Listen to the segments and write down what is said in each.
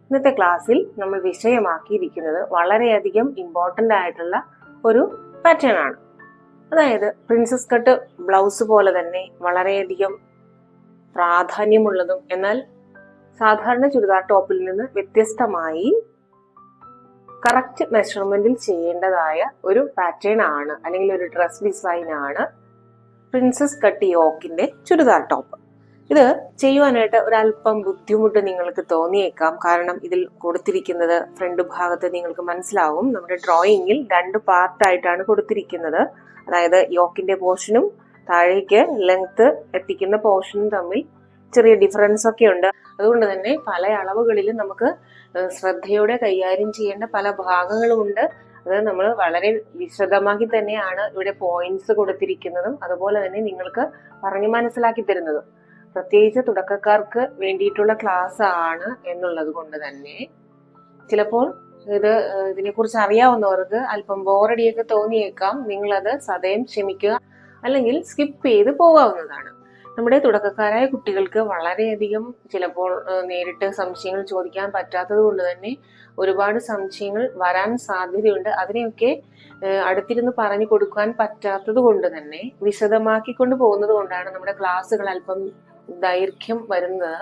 ഇന്നത്തെ ക്ലാസ്സിൽ നമ്മൾ വിഷയമാക്കിയിരിക്കുന്നത് വളരെയധികം ഇമ്പോർട്ടൻ്റ് ആയിട്ടുള്ള ഒരു പാറ്റേൺ ആണ്. അതായത് പ്രിൻസസ് കട്ട് ബ്ലൗസ് പോലെ തന്നെ വളരെയധികം പ്രാധാന്യമുള്ളതും എന്നാൽ സാധാരണ ചുരിദാർ ടോപ്പിൽ നിന്ന് വ്യത്യസ്തമായി കറക്റ്റ് മെഷർമെന്റിൽ ചെയ്യേണ്ടതായ ഒരു പാറ്റേൺ ആണ്, അല്ലെങ്കിൽ ഒരു ഡ്രസ് ഡിസൈൻ ആണ് പ്രിൻസസ് കട്ട് യോക്കിന്റെ ചുരിദാർ ടോപ്പ്. ഇത് ചെയ്യുവാനായിട്ട് ഒരല്പം ബുദ്ധിമുട്ട് നിങ്ങൾക്ക് തോന്നിയേക്കാം. കാരണം ഇതിൽ കൊടുത്തിരിക്കുന്നത് ഫ്രണ്ട് ഭാഗത്ത് നിങ്ങൾക്ക് മനസ്സിലാവും, നമ്മുടെ ഡ്രോയിങ്ങിൽ 2 പാർട്ടായിട്ടാണ് കൊടുത്തിരിക്കുന്നത്. അതായത് യോക്കിന്റെ പോർഷനും താഴേക്ക് ലെങ്ത് എത്തിക്കുന്ന പോർഷനും തമ്മിൽ ചെറിയ ഡിഫറൻസ് ഒക്കെ ഉണ്ട്. അതുകൊണ്ട് തന്നെ പല അളവുകളിൽ നമുക്ക് ശ്രദ്ധയോടെ കൈകാര്യം ചെയ്യേണ്ട പല ഭാഗങ്ങളുമുണ്ട്. അത് നമ്മൾ വളരെ വിശദമാക്കി തന്നെയാണ് ഇവിടെ പോയിന്റ്സ് കൊടുത്തിരിക്കുന്നതും അതുപോലെ തന്നെ നിങ്ങൾക്ക് പറഞ്ഞു മനസ്സിലാക്കി തരുന്നതും. പ്രത്യേകിച്ച് തുടക്കക്കാർക്ക് വേണ്ടിയിട്ടുള്ള ക്ലാസ് ആണ് എന്നുള്ളത് കൊണ്ട് തന്നെ ചിലപ്പോൾ ഇതിനെക്കുറിച്ച് അറിയാവുന്നവർക്ക് അല്പം ബോറടിയൊക്കെ തോന്നിയേക്കാം. നിങ്ങളത് സദയം ക്ഷമിക്കുക, അല്ലെങ്കിൽ സ്കിപ്പ് ചെയ്ത് പോകാവുന്നതാണ്. നമ്മുടെ തുടക്കക്കാരായ കുട്ടികൾക്ക് വളരെയധികം ചിലപ്പോൾ നേരിട്ട് സംശയങ്ങൾ ചോദിക്കാൻ പറ്റാത്തത് കൊണ്ട് തന്നെ ഒരുപാട് സംശയങ്ങൾ വരാൻ സാധ്യതയുണ്ട്. അതിനെയൊക്കെ അടുത്തിരുന്ന് പറഞ്ഞു കൊടുക്കാൻ പറ്റാത്തത് കൊണ്ട് തന്നെ വിശദമാക്കിക്കൊണ്ട് പോകുന്നത് കൊണ്ടാണ് നമ്മുടെ ക്ലാസ്സുകൾ അല്പം ദൈർഘ്യം വരുന്നത്.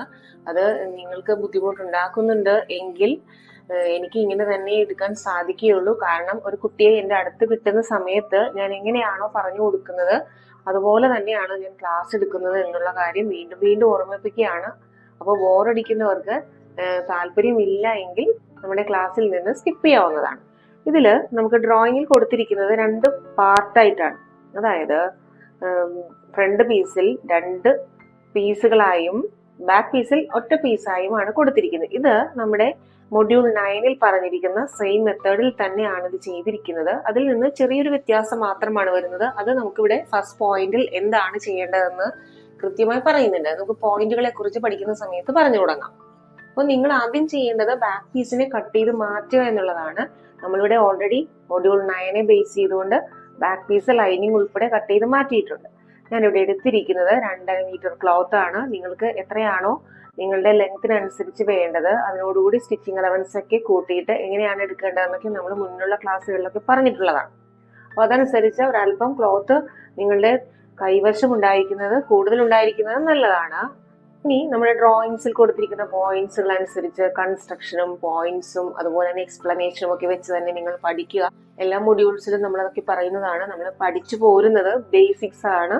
അത് നിങ്ങൾക്ക് ബുദ്ധിമുട്ടുണ്ടാക്കുന്നുണ്ട് എങ്കിൽ എനിക്ക് ഇങ്ങനെ തന്നെ എടുക്കാൻ സാധിക്കുകയുള്ളൂ. കാരണം ഒരു കുട്ടിയെ എൻ്റെ അടുത്ത് കിട്ടുന്ന സമയത്ത് ഞാൻ എങ്ങനെയാണോ പറഞ്ഞു കൊടുക്കുന്നത് അതുപോലെ തന്നെയാണ് ഞാൻ ക്ലാസ് എടുക്കുന്നത് എന്നുള്ള കാര്യം വീണ്ടും വീണ്ടും ഓർമ്മിപ്പിക്കുകയാണ്. അപ്പോൾ ബോറടിക്കുന്നവർക്ക് താല്പര്യമില്ല എങ്കിൽ നമ്മുടെ ക്ലാസ്സിൽ നിന്ന് സ്കിപ്പ് ചെയ്യാവുന്നതാണ്. ഇതിൽ നമുക്ക് ഡ്രോയിങ്ങിൽ കൊടുത്തിരിക്കുന്നത് 2 പാർട്ടായിട്ടാണ്. അതായത് ഫ്രണ്ട് പീസിൽ 2 പീസുകളായും ബാക്ക് പീസിൽ ഒറ്റ പീസായുമാണ് കൊടുത്തിരിക്കുന്നത്. ഇത് നമ്മുടെ മൊഡ്യൂൾ 9 പറഞ്ഞിരിക്കുന്ന സെയിം മെത്തേഡിൽ തന്നെയാണ് ഇത് ചെയ്തിരിക്കുന്നത്. അതിൽ നിന്ന് ചെറിയൊരു വ്യത്യാസം മാത്രമാണ് വരുന്നത്. അത് നമുക്കിവിടെ ഫസ്റ്റ് പോയിന്റിൽ എന്താണ് ചെയ്യേണ്ടതെന്ന് കൃത്യമായി പറയുന്നുണ്ട്. നമുക്ക് പോയിന്റുകളെ കുറിച്ച് പഠിക്കുന്ന സമയത്ത് പറഞ്ഞു തുടങ്ങാം. അപ്പോൾ നിങ്ങൾ ആദ്യം ചെയ്യേണ്ടത് ബാക്ക് പീസിനെ കട്ട് ചെയ്ത് മാറ്റുക എന്നുള്ളതാണ്. നമ്മളിവിടെ ഓൾറെഡി മൊഡ്യൂൾ 9 ബേസ് ചെയ്തുകൊണ്ട് ബാക്ക് പീസ് ലൈനിങ് ഉൾപ്പെടെ കട്ട് ചെയ്ത് മാറ്റിയിട്ടുണ്ട്. ഞാനിവിടെ എടുത്തിരിക്കുന്നത് 2.5 മീറ്റർ ക്ലോത്ത് ആണ്. നിങ്ങൾക്ക് എത്രയാണോ നിങ്ങളുടെ ലെങ്ത്തിനനുസരിച്ച് വേണ്ടത് അതിനോടുകൂടി സ്റ്റിച്ചിങ് അലവൻസ് ഒക്കെ കൂട്ടിയിട്ട് എങ്ങനെയാണ് എടുക്കേണ്ടതെന്നൊക്കെ നമ്മൾ മുന്നുള്ള ക്ലാസ്സുകളിലൊക്കെ പറഞ്ഞിട്ടുള്ളതാണ്. അപ്പോൾ അതനുസരിച്ച് ഒരല്പം ക്ലോത്ത് നിങ്ങളുടെ കൈവശം കൂടുതൽ ഉണ്ടായിരിക്കുന്നത് നല്ലതാണ്. ഇനി നമ്മുടെ ഡ്രോയിങ്സിൽ കൊടുത്തിരിക്കുന്ന പോയിന്റ്സുകൾ അനുസരിച്ച് കൺസ്ട്രക്ഷനും പോയിന്റ്സും അതുപോലെ തന്നെ എക്സ്പ്ലനേഷനും ഒക്കെ വെച്ച് തന്നെ നിങ്ങൾ പഠിക്കുക. എല്ലാ മൊഡ്യൂൾസിലും നമ്മളതൊക്കെ പറയുന്നതാണ്. നമ്മൾ പഠിച്ചു പോരുന്നത് ബേസിക്സ് ആണ്.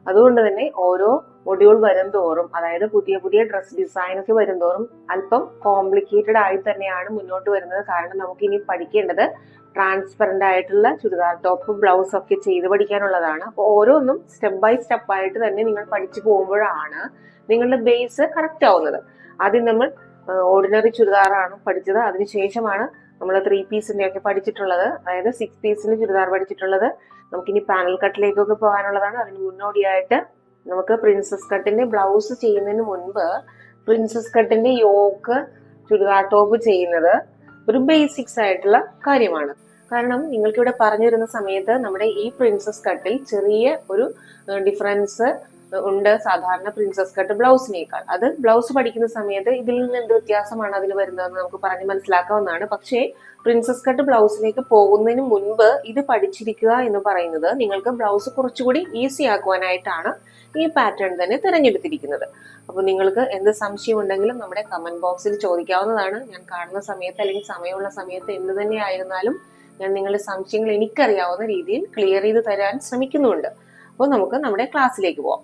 അതുകൊണ്ട് തന്നെ ഓരോ മൊഡ്യൂൾ വരും തോറും, അതായത് പുതിയ പുതിയ ഡ്രസ് ഡിസൈൻ ഒക്കെ വരും തോറും അല്പം കോംപ്ലിക്കേറ്റഡ് ആയി തന്നെയാണ് മുന്നോട്ട് വരുന്നത്. കാരണം നമുക്ക് ഇനി പഠിക്കേണ്ടത് ട്രാൻസ്പെറന്റ് ആയിട്ടുള്ള ചുരിദാർ ടോപ്പ് ബ്ലൗസ് ഒക്കെ ചെയ്ത് പഠിക്കാനുള്ളതാണ്. അപ്പോൾ ഓരോന്നും സ്റ്റെപ്പ് ബൈ സ്റ്റെപ്പ് ആയിട്ട് തന്നെ നിങ്ങൾ പഠിച്ചു പോകുമ്പോഴാണ് നിങ്ങളുടെ ബേസ് കറക്റ്റ് ആവുന്നത്. ആദ്യം നമ്മൾ ഓർഡിനറി ചുരിദാറാണ് പഠിച്ചത്. അതിനുശേഷമാണ് നമ്മൾ 3 പീസിന്റെ ഒക്കെ പഠിച്ചിട്ടുള്ളത്. അതായത് 6 പീസിന്റെ ചുരിദാർ പഠിച്ചിട്ടുള്ളത്. നമുക്കിനി പാനൽ കട്ടിലേക്കൊക്കെ പോകാനുള്ളതാണ്. അതിന് മുന്നോടിയായിട്ട് നമുക്ക് പ്രിൻസസ് കട്ടിന്റെ ബ്ലൗസ് ചെയ്യുന്നതിന് മുൻപ് പ്രിൻസസ് കട്ടിന്റെ യോക്ക് ചുരിദാർ ടോപ്പ് ചെയ്യുന്നത് ഒരു ബേസിക്സ് ആയിട്ടുള്ള കാര്യമാണ്. കാരണം നിങ്ങൾക്ക് ഇവിടെ പറഞ്ഞു തരുന്ന സമയത്ത് നമ്മുടെ ഈ പ്രിൻസസ് കട്ടിൽ ചെറിയ ഒരു ഡിഫറൻസ് ഉണ്ട് സാധാരണ പ്രിൻസസ് കട്ട് ബ്ലൗസിനേക്കാൾ. അത് ബ്ലൗസ് പഠിക്കുന്ന സമയത്ത് ഇതിൽ നിന്ന് എന്ത് വ്യത്യാസമാണ് അതിൽ വരുന്നതെന്ന് നമുക്ക് പറഞ്ഞ് മനസ്സിലാക്കാവുന്നതാണ്. പക്ഷേ പ്രിൻസസ് കട്ട് ബ്ലൗസിലേക്ക് പോകുന്നതിന് മുൻപ് ഇത് പഠിച്ചിരിക്കുക എന്ന് പറയുന്നത് നിങ്ങൾക്ക് ബ്ലൗസ് കുറച്ചുകൂടി ഈസി ആക്കുവാനായിട്ടാണ് ഈ പാറ്റേൺ തന്നെ തിരഞ്ഞെടുത്തിരിക്കുന്നത്. അപ്പോൾ നിങ്ങൾക്ക് എന്ത് സംശയം ഉണ്ടെങ്കിലും നമ്മുടെ കമന്റ് ബോക്സിൽ ചോദിക്കാവുന്നതാണ്. ഞാൻ കാണുന്ന സമയത്ത് അല്ലെങ്കിൽ സമയമുള്ള സമയത്ത് എന്ത് തന്നെ ആയിരുന്നാലും ഞാൻ നിങ്ങളുടെ സംശയങ്ങൾ എനിക്കറിയാവുന്ന രീതിയിൽ ക്ലിയർ ചെയ്ത് തരാൻ ശ്രമിക്കുന്നുണ്ട്. അപ്പോൾ നമുക്ക് നമ്മുടെ ക്ലാസ്സിലേക്ക് പോകാം.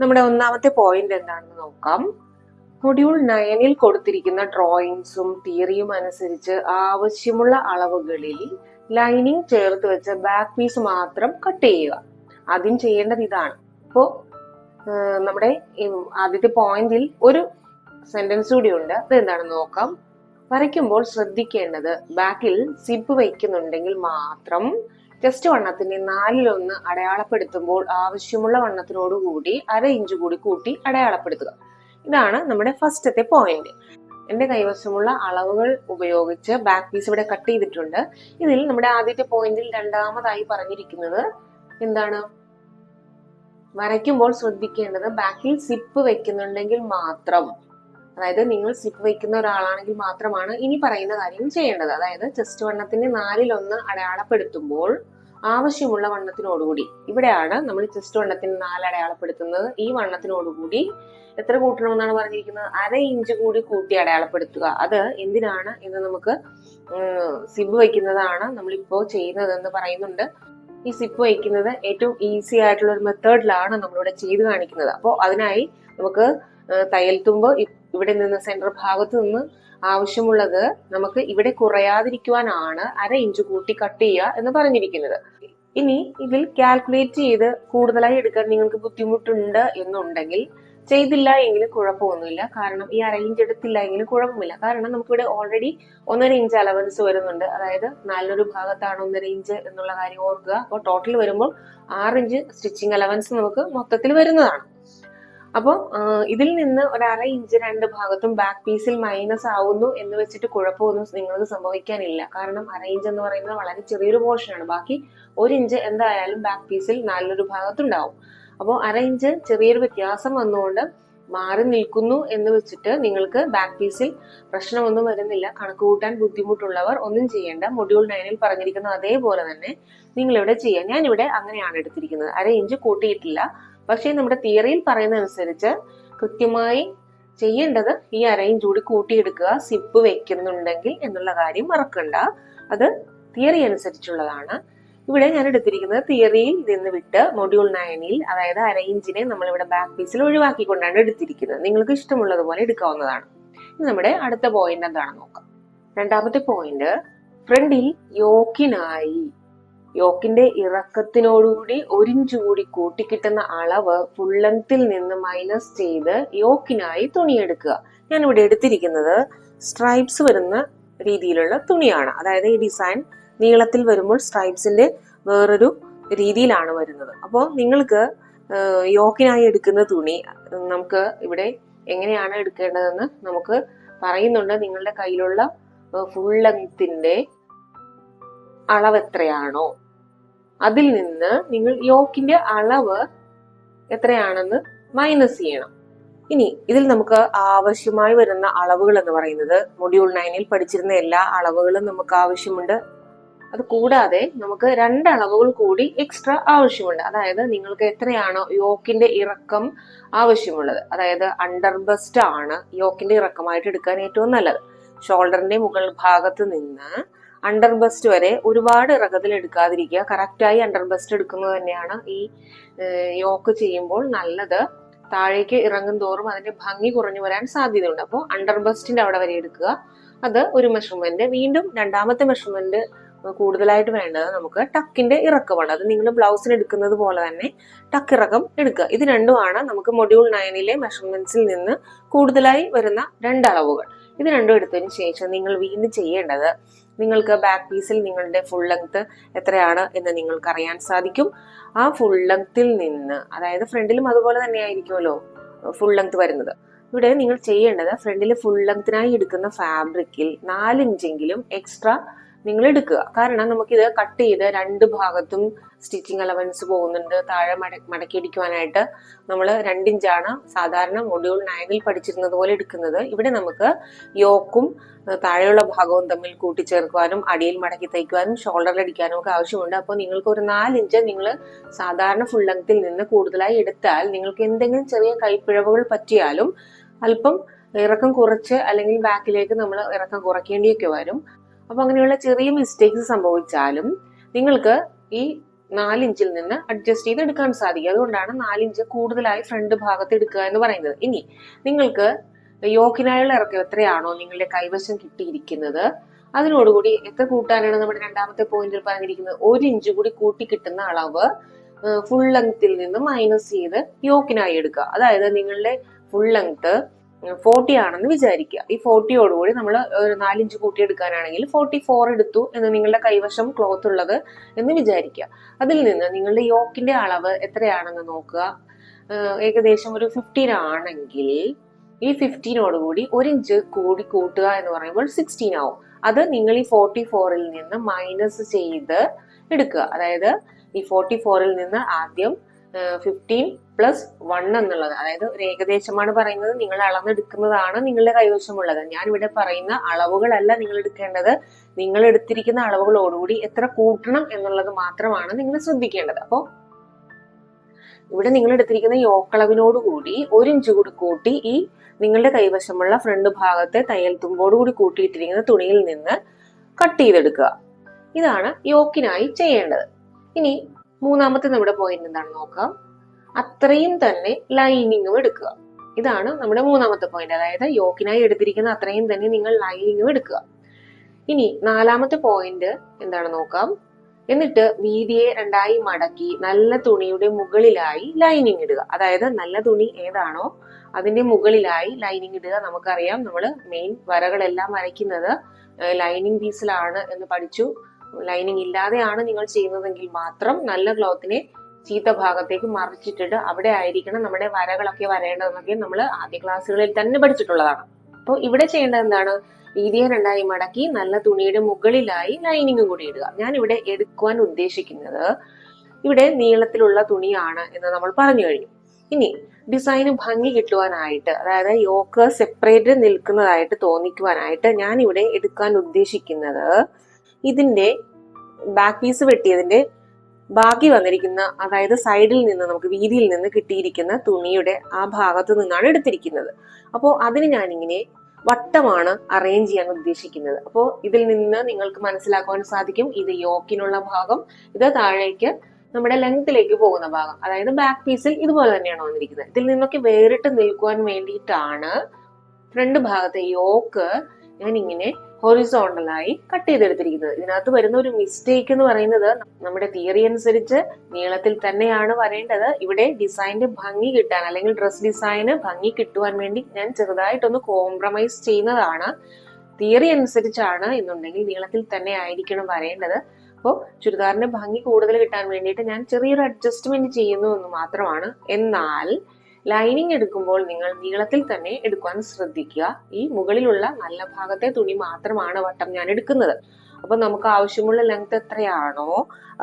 നമ്മുടെ ഒന്നാമത്തെ പോയിന്റ് എന്താണെന്ന് നോക്കാം. മൊഡ്യൂൾ 9 കൊടുത്തിരിക്കുന്ന ഡ്രോയിങ്സും തിയറിയും അനുസരിച്ച് ആവശ്യമുള്ള അളവുകളിൽ ലൈനിങ് ചേർത്ത് വെച്ച് ബാക്ക് പീസ് മാത്രം കട്ട് ചെയ്യുക. ആദ്യം ചെയ്യേണ്ടത് ഇതാണ്. അപ്പോൾ നമ്മുടെ ആദ്യത്തെ പോയിന്റിൽ ഒരു സെന്റൻസ് കൂടി ഉണ്ട്. അത് എന്താണെന്ന് നോക്കാം. വരയ്ക്കുമ്പോൾ ശ്രദ്ധിക്കേണ്ടത് ബാക്കിൽ സിപ്പ് വയ്ക്കുന്നുണ്ടെങ്കിൽ മാത്രം ജസ്റ്റ് വണ്ണത്തിന്റെ 4/1 അടയാളപ്പെടുത്തുമ്പോൾ ആവശ്യമുള്ള വണ്ണത്തിനോടുകൂടി 1/2 ഇഞ്ച് കൂടി കൂട്ടി അടയാളപ്പെടുത്തുക. ഇതാണ് നമ്മുടെ ഫസ്റ്റത്തെ പോയിന്റ്. എന്റെ കൈവശമുള്ള അളവുകൾ ഉപയോഗിച്ച് ബാക്ക് പീസ് ഇവിടെ കട്ട് ചെയ്തിട്ടുണ്ട്. ഇതിൽ നമ്മുടെ ആദ്യത്തെ പോയിന്റിൽ രണ്ടാമതായി പറഞ്ഞിരിക്കുന്നത് എന്താണ്? വരയ്ക്കുമ്പോൾ ശ്രദ്ധിക്കേണ്ടത് ബാക്കിൽ സിപ്പ് വെക്കുന്നുണ്ടെങ്കിൽ മാത്രം, അതായത് നിങ്ങൾ സിപ്പ് വയ്ക്കുന്ന ഒരാളാണെങ്കിൽ മാത്രമാണ് ഇനി പറയുന്ന കാര്യം ചെയ്യേണ്ടത്. അതായത് ചെസ്റ്റ് വണ്ണത്തിന്റെ 4/1 അടയാളപ്പെടുത്തുമ്പോൾ ആവശ്യമുള്ള വണ്ണത്തിനോടുകൂടി, ഇവിടെയാണ് നമ്മൾ ചെസ്റ്റ് വണ്ണത്തിന് 4 അടയാളപ്പെടുത്തുന്നത്. ഈ വണ്ണത്തിനോടുകൂടി എത്ര കൂട്ടണമെന്നാണ് പറഞ്ഞിരിക്കുന്നത്? 1/2 ഇഞ്ച് കൂടി കൂട്ടി അടയാളപ്പെടുത്തുക. അത് എന്തിനാണ് എന്ന് നമുക്ക് സിബ് വയ്ക്കുന്നതാണ് നമ്മളിപ്പോ ചെയ്യുന്നതെന്ന് പറയുന്നുണ്ട്. ഈ സിപ്പ് വയ്ക്കുന്നത് ഏറ്റവും ഈസി ആയിട്ടുള്ള ഒരു മെത്തേഡിലാണ് നമ്മളിവിടെ ചെയ്ത് കാണിക്കുന്നത്. അപ്പോൾ അതിനായി നമുക്ക് തയ്യൽ തുമ്പ് ഇവിടെ നിന്ന് സെന്റർ ഭാഗത്ത് നിന്ന് ആവശ്യമുള്ളത് നമുക്ക് ഇവിടെ കുറയാതിരിക്കുവാനാണ് 1/2 ഇഞ്ച് കൂട്ടി കട്ട് ചെയ്യുക എന്ന് പറഞ്ഞിരിക്കുന്നത്. ഇനി ഇതിൽ കാൽക്കുലേറ്റ് ചെയ്ത് കൂടുതലായി എടുക്കാൻ നിങ്ങൾക്ക് ബുദ്ധിമുട്ടുണ്ട് എന്നുണ്ടെങ്കിൽ ചെയ്തില്ല എങ്കിലും കുഴപ്പമൊന്നുമില്ല. കാരണം ഈ 1/2 ഇഞ്ച് എടുത്തില്ല എങ്കിലും കുഴപ്പമില്ല. കാരണം നമുക്കിവിടെ ഓൾറെഡി 1.5 ഇഞ്ച് അലവൻസ് വരുന്നുണ്ട്. അതായത് 4 ഭാഗത്താണ് 1.5 ഇഞ്ച് എന്നുള്ള കാര്യം ഓർക്കുക. അപ്പോൾ ടോട്ടൽ വരുമ്പോൾ 6 ഇഞ്ച് സ്റ്റിച്ചിങ് അലവൻസ് നമുക്ക് മൊത്തത്തിൽ വരുന്നതാണ്. അപ്പോൾ ഇതിൽ നിന്ന് ഒരു 1/2 ഇഞ്ച് 2 ഭാഗത്തും ബാക്ക് പീസിൽ മൈനസ് ആവുന്നു എന്ന് വെച്ചിട്ട് കുഴപ്പമൊന്നും നിങ്ങൾക്ക് സംഭവിക്കാനില്ല. കാരണം 1/2 ഇഞ്ച് എന്ന് പറയുന്നത് വളരെ ചെറിയൊരു പോർഷനാണ്. ബാക്കി 1 ഇഞ്ച് എന്തായാലും ബാക്ക് പീസിൽ 4 ഭാഗത്തുണ്ടാവും. അപ്പോൾ 1/2 ഇഞ്ച് ചെറിയൊരു വ്യത്യാസം വന്നുകൊണ്ട് മാറി നിൽക്കുന്നു എന്ന് വെച്ചിട്ട് നിങ്ങൾക്ക് ബാക്ക് പീസിൽ പ്രശ്നമൊന്നും വരുന്നില്ല. കണക്ക് കൂട്ടാൻ ബുദ്ധിമുട്ടുള്ളവർ ഒന്നും ചെയ്യേണ്ട. മൊഡ്യൂൾ 9 പറഞ്ഞിരിക്കുന്ന അതേപോലെ തന്നെ നിങ്ങൾ ഇവിടെ ചെയ്യാം. ഞാനിവിടെ അങ്ങനെയാണ് എടുത്തിരിക്കുന്നത്. 1/2 ഇഞ്ച് കൂട്ടിയിട്ടില്ല. പക്ഷേ നമ്മുടെ തിയറിയിൽ പറയുന്ന അനുസരിച്ച് കൃത്യമായി ചെയ്യേണ്ടത് ഈ 1/2 ഇഞ്ച് കൂടി കൂട്ടിയെടുക്കുക സിപ്പ് വെക്കുന്നുണ്ടെങ്കിൽ എന്നുള്ള കാര്യം മറക്കണ്ട. അത് തിയറി അനുസരിച്ചുള്ളതാണ്. ഇവിടെ ഞാൻ എടുത്തിരിക്കുന്നത് തിയറിയിൽ നിന്ന് വിട്ട് മൊഡ്യൂൾ 9 അതായത് 1/2 ഇഞ്ചിനെ നമ്മളിവിടെ ബാക്ക് പീസിൽ ഒഴിവാക്കിക്കൊണ്ടാണ് എടുത്തിരിക്കുന്നത്. നിങ്ങൾക്ക് ഇഷ്ടമുള്ളതുപോലെ എടുക്കാവുന്നതാണ്. ഇനി നമ്മുടെ അടുത്ത പോയിന്റ് എന്താണെന്ന് നോക്കാം. രണ്ടാമത്തെ പോയിന്റ്, ഫ്രണ്ടിൽ യോക്കിന്റെ ഇറക്കത്തിനോടുകൂടി 1 ഇഞ്ച് കൂടി കൂട്ടിക്കിട്ടുന്ന അളവ് ഫുൾ ലെങ്ത്തിൽ നിന്ന് മൈനസ് ചെയ്ത് യോക്കിനായി തുണിയെടുക്കുക. ഞാൻ ഇവിടെ എടുത്തിരിക്കുന്നത് സ്ട്രൈപ്സ് വരുന്ന രീതിയിലുള്ള തുണിയാണ്. അതായത് ഈ ഡിസൈൻ നീളത്തിൽ വരുമ്പോൾ സ്ട്രൈപ്സിന്റെ വേറൊരു രീതിയിലാണ് വരുന്നത്. അപ്പോൾ നിങ്ങൾക്ക് യോക്കിനായി എടുക്കുന്ന തുണി നമുക്ക് ഇവിടെ എങ്ങനെയാണ് എടുക്കേണ്ടതെന്ന് നമുക്ക് പറയുന്നുണ്ട്. നിങ്ങളുടെ കയ്യിലുള്ള ഫുൾ ലെങ്ത്തിന്റെ അളവ് എത്രയാണോ അതിൽ നിന്ന് നിങ്ങൾ യോക്കിന്റെ അളവ് എത്രയാണെന്ന് മൈനസ് ചെയ്യണം. ഇനി ഇതിൽ നമുക്ക് ആവശ്യമായി വരുന്ന അളവുകൾ എന്ന് പറയുന്നത് മൊഡ്യൂൾ 9 പഠിച്ചിരുന്ന എല്ലാ അളവുകളും നമുക്ക് ആവശ്യമുണ്ട്. അത് കൂടാതെ നമുക്ക് 2 അളവുകൾ കൂടി എക്സ്ട്രാ ആവശ്യമുണ്ട്. അതായത് നിങ്ങൾക്ക് എത്രയാണോ യോക്കിന്റെ ഇറക്കം ആവശ്യമുള്ളത്, അതായത് അണ്ടർ ബസ്റ്റ് ആണ് യോക്കിന്റെ ഇറക്കമായിട്ട് എടുക്കാൻ ഏറ്റവും നല്ലത്. ഷോൾഡറിന്റെ മുകൾ ഭാഗത്ത് നിന്ന് അണ്ടർ ബസ്റ്റ് വരെ ഒരുപാട് ഇറക്കത്തിൽ എടുക്കാതിരിക്കുക. കറക്റ്റായി അണ്ടർ ബസ്റ്റ് എടുക്കുന്നത് തന്നെയാണ് ഈ യോക്ക് ചെയ്യുമ്പോൾ നല്ലത്. താഴേക്ക് ഇറങ്ങും തോറും അതിന്റെ ഭംഗി കുറഞ്ഞു വരാൻ സാധ്യതയുണ്ട്. അപ്പോൾ അണ്ടർ ബസ്റ്റിന്റെ അവിടെ വരെ എടുക്കുക. അത് ഒരു മെഷർമെന്റ്. വീണ്ടും രണ്ടാമത്തെ മെഷർമെന്റ് കൂടുതലായിട്ട് വേണ്ടത് നമുക്ക് ടക്കിന്റെ ഇറക്കമാണ്. അത് നിങ്ങൾ ബ്ലൗസിന് എടുക്കുന്നത് പോലെ തന്നെ ടക്ക് ഇറക്കം എടുക്കുക. ഇത് രണ്ടുമാണ് നമുക്ക് മൊഡ്യൂൾ 9 മെഷർമെന്റ്സിൽ നിന്ന് കൂടുതലായി വരുന്ന 2 അളവുകൾ. ഇത് രണ്ടും എടുത്തതിന് ശേഷം നിങ്ങൾ വീണ്ടും ചെയ്യേണ്ടത്, നിങ്ങൾക്ക് ബാക്ക് പീസിൽ നിങ്ങളുടെ ഫുൾ ലെങ്ത് എത്രയാണ് എന്ന് നിങ്ങൾക്ക് അറിയാൻ സാധിക്കും. ആ ഫുൾ ലെങ്ത്തിൽ നിന്ന്, അതായത് ഫ്രണ്ടിലും അതുപോലെ തന്നെ ആയിരിക്കുമല്ലോ ഫുൾ ലെങ്ത് വരുന്നത്. ഇവിടെ നിങ്ങൾ ചെയ്യേണ്ടത് ഫ്രണ്ടിൽ ഫുൾ ലെങ്ത്തിനായി എടുക്കുന്ന ഫാബ്രിക്കിൽ 4 ഇഞ്ചെങ്കിലും എക്സ്ട്രാ നിങ്ങൾ എടുക്കുക. കാരണം നമുക്കിത് കട്ട് ചെയ്ത് 2 ഭാഗത്തും സ്റ്റിച്ചിങ് അലവൻസ് പോകുന്നുണ്ട്. താഴെ മടക്കിയടിക്കുവാനായിട്ട് നമ്മൾ 2 ഇഞ്ചാണ് സാധാരണ മൊഡ്യൂൾ 9 പഠിച്ചിരുന്നത് പോലെ എടുക്കുന്നത്. ഇവിടെ നമുക്ക് യോക്കും താഴെയുള്ള ഭാഗവും തമ്മിൽ കൂട്ടിച്ചേർക്കുവാനും അടിയിൽ മടക്കി തയ്ക്കുവാനും ഷോൾഡറിൽ അടിക്കാനും ഒക്കെ ആവശ്യമുണ്ട്. അപ്പോൾ നിങ്ങൾക്ക് ഒരു 4 ഇഞ്ച് നിങ്ങൾ സാധാരണ ഫുൾ ലെങ്ത്തിൽ നിന്ന് കൂടുതലായി എടുത്താൽ നിങ്ങൾക്ക് എന്തെങ്കിലും ചെറിയ കൈപ്പിഴവുകൾ പറ്റിയാലും അല്പം ഇറക്കം കുറച്ച് അല്ലെങ്കിൽ ബാക്കിലേക്ക് നമ്മൾ ഇറക്കം കുറയ്ക്കേണ്ടിയൊക്കെ വരും. അപ്പൊ അങ്ങനെയുള്ള ചെറിയ മിസ്റ്റേക്സ് സംഭവിച്ചാലും നിങ്ങൾക്ക് ഈ 4 ഇഞ്ചിൽ നിന്ന് അഡ്ജസ്റ്റ് ചെയ്ത് എടുക്കാൻ സാധിക്കും. അതുകൊണ്ടാണ് 4 ഇഞ്ച് കൂടുതലായി ഫ്രണ്ട് ഭാഗത്ത് എടുക്കുക എന്ന് പറയുന്നത്. ഇനി നിങ്ങൾക്ക് യോക്കിനായുള്ള ഇറക്കം എത്രയാണോ നിങ്ങളുടെ കൈവശം കിട്ടിയിരിക്കുന്നത് അതിനോടുകൂടി എത്ര കൂട്ടാനാണ് നമ്മുടെ രണ്ടാമത്തെ പോയിന്റിൽ പറഞ്ഞിരിക്കുന്നത്, 1 ഇഞ്ച് കൂടി കൂട്ടി കിട്ടുന്ന അളവ് ഫുൾ ലെങ്ത്തിൽ നിന്ന് മൈനസ് ചെയ്ത് യോക്കിനായി എടുക്കുക. അതായത് നിങ്ങളുടെ ഫുൾ ലെങ്ത് 40 ആണെന്ന് വിചാരിക്കുക. ഈ 40യോടുകൂടി നമ്മൾ 4 ഇഞ്ച് കൂട്ടിയെടുക്കാനാണെങ്കിൽ 44 എടുത്തു എന്ന് നിങ്ങളുടെ കൈവശം ക്ലോത്ത് ഉള്ളത് എന്ന് വിചാരിക്കുക. അതിൽ നിന്ന് നിങ്ങളുടെ യോക്കിന്റെ അളവ് എത്രയാണെന്ന് നോക്കുക. ഏകദേശം ഒരു 15 ആണെങ്കിൽ ഈ 15ഓടുകൂടി 1 ഇഞ്ച് കൂടി കൂട്ടുക എന്ന് പറയുമ്പോൾ 16 ആവും. അത് നിങ്ങൾ ഈ 44ൽ നിന്ന് മൈനസ് ചെയ്ത് എടുക്കുക. അതായത് ഈ 44ൽ നിന്ന് ആദ്യം 15+1 എന്നുള്ളത്. അതായത് ഒരു ഏകദേശമാണ് പറയുന്നത്, നിങ്ങൾ അളന്നെടുക്കുന്നതാണ് നിങ്ങളുടെ കൈവശമുള്ളത്. ഞാൻ ഇവിടെ പറയുന്ന അളവുകളല്ല നിങ്ങൾ എടുക്കേണ്ടത്, നിങ്ങൾ എടുത്തിരിക്കുന്ന അളവുകളോടുകൂടി എത്ര കൂട്ടണം എന്നുള്ളത് മാത്രമാണ് നിങ്ങൾ ശ്രദ്ധിക്കേണ്ടത്. അപ്പോൾ ഇവിടെ നിങ്ങൾ എടുത്തിരിക്കുന്ന യോക്കളവിനോടുകൂടി 1 ഇഞ്ച് കൂടി കൂട്ടി ഈ നിങ്ങളുടെ കൈവശമുള്ള ഫ്രണ്ട് ഭാഗത്തെ തയ്യൽ തുമ്പോടുകൂടി കൂട്ടിയിട്ടിരിക്കുന്ന തുണിയിൽ നിന്ന് കട്ട് ചെയ്തെടുക്കുക. ഇതാണ് യോക്കിനായി ചെയ്യേണ്ടത്. ഇനി മൂന്നാമത്തെ നമ്മുടെ പോയിന്റ് എന്താണെന്ന് നോക്കാം. അത്രയും തന്നെ ലൈനിങ്ങും എടുക്കുക. ഇതാണ് നമ്മുടെ മൂന്നാമത്തെ പോയിന്റ്. അതായത് യോക്കിനായി എടുത്തിരിക്കുന്ന അത്രയും തന്നെ നിങ്ങൾ ലൈനിങ്ങും എടുക്കുക. ഇനി നാലാമത്തെ പോയിന്റ് എന്താണെന്ന് നോക്കാം. എന്നിട്ട് വീതിയെ 2ആയി മടക്കി നല്ല തുണിയുടെ മുകളിലായി ലൈനിങ് ഇടുക. അതായത് നല്ല തുണി ഏതാണോ അതിന്റെ മുകളിലായി ലൈനിങ് ഇടുക. നമുക്കറിയാം, നമ്മൾ മെയിൻ വരകളെല്ലാം വരയ്ക്കുന്നത് ലൈനിങ് പീസിലാണ് എന്ന് പഠിച്ചു. ലൈനിങ് ഇല്ലാതെയാണ് നിങ്ങൾ ചെയ്യുന്നതെങ്കിൽ മാത്രം നല്ല ക്ലോത്തിനെ ചീത്ത ഭാഗത്തേക്ക് മറിച്ചിട്ടിട്ട് അവിടെ ആയിരിക്കണം നമ്മുടെ വരകളൊക്കെ വരേണ്ടതെന്നൊക്കെ നമ്മൾ ആദ്യ ക്ലാസ്സുകളിൽ തന്നെ പഠിച്ചിട്ടുള്ളതാണ്. അപ്പോൾ ഇവിടെ ചെയ്യേണ്ടത് എന്താണ്? വീതിയെ 2ആയി മടക്കി നല്ല തുണിയുടെ മുകളിലായി ലൈനിങ്ങും കൂടി ഇടുക. ഞാൻ ഇവിടെ എടുക്കുവാൻ ഉദ്ദേശിക്കുന്നത് ഇവിടെ നീളത്തിലുള്ള തുണിയാണ് എന്ന് നമ്മൾ പറഞ്ഞു കഴിഞ്ഞു. ഇനി ഡിസൈന് ഭംഗി കിട്ടുവാനായിട്ട്, അതായത് യോക്ക് സെപ്പറേറ്റ് നിൽക്കുന്നതായിട്ട് തോന്നിക്കുവാനായിട്ട് ഞാൻ ഇവിടെ എടുക്കാൻ ഉദ്ദേശിക്കുന്നത് ഇതിന്റെ ബാക്ക് പീസ് വെട്ടിയതിന്റെ ബാക്കി വന്നിരിക്കുന്ന, അതായത് സൈഡിൽ നിന്ന് നമുക്ക് വീതിയിൽ നിന്ന് കിട്ടിയിരിക്കുന്ന തുണിയുടെ ആ ഭാഗത്ത് നിന്നാണ് എടുത്തിരിക്കുന്നത്. അപ്പോൾ അതിന് ഞാനിങ്ങനെ വട്ടമാണ് അറേഞ്ച് ചെയ്യാൻ ഉദ്ദേശിക്കുന്നത്. അപ്പോൾ ഇതിൽ നിന്ന് നിങ്ങൾക്ക് മനസ്സിലാക്കുവാൻ സാധിക്കും, ഇത് യോക്കിനുള്ള ഭാഗം, ഇത് താഴേക്ക് നമ്മുടെ ലെങ്ത്തിലേക്ക് പോകുന്ന ഭാഗം. അതായത് ബാക്ക് പീസിൽ ഇതുപോലെ തന്നെയാണ് വന്നിരിക്കുന്നത്. ഇതിൽ നിന്നൊക്കെ വേറിട്ട് നിൽക്കുവാൻ വേണ്ടിയിട്ടാണ് ഫ്രണ്ട് ഭാഗത്തെ യോക്ക് ഞാൻ ഇങ്ങനെ ഹൊറിസോണ്ടലായി കട്ട് ചെയ്തെടുത്തിരിക്കുന്നത്. ഇതിനകത്ത് വരുന്ന ഒരു മിസ്റ്റേക്ക് എന്ന് പറയുന്നത്, നമ്മുടെ തിയറി അനുസരിച്ച് നീളത്തിൽ തന്നെയാണ് വരേണ്ടത്. ഇവിടെ ഡിസൈനിന്റെ ഭംഗി കിട്ടാൻ, അല്ലെങ്കിൽ ഡ്രസ് ഡിസൈന് ഭംഗി കിട്ടുവാൻ വേണ്ടി ഞാൻ ചെറുതായിട്ടൊന്ന് കോംപ്രമൈസ് ചെയ്യുന്നതാണ്. തിയറി അനുസരിച്ചാണ് എന്നുണ്ടെങ്കിൽ നീളത്തിൽ തന്നെ ആയിരിക്കണം വരേണ്ടത്. അപ്പോൾ ചുരിദാറിന്റെ ഭംഗി കൂടുതൽ കിട്ടാൻ വേണ്ടിയിട്ട് ഞാൻ ചെറിയൊരു അഡ്ജസ്റ്റ്മെന്റ് ചെയ്യുന്നു എന്ന് മാത്രമാണ്. എന്നാൽ ലൈനിങ് എടുക്കുമ്പോൾ നിങ്ങൾ നീളത്തിൽ തന്നെ എടുക്കാൻ ശ്രദ്ധിക്കുക. ഈ മുകളിലുള്ള നല്ല ഭാഗത്തെ തുണി മാത്രമാണ് വട്ടം ഞാൻ എടുക്കുന്നത്. അപ്പൊ നമുക്ക് ആവശ്യമുള്ള ലെങ്ത് എത്രയാണോ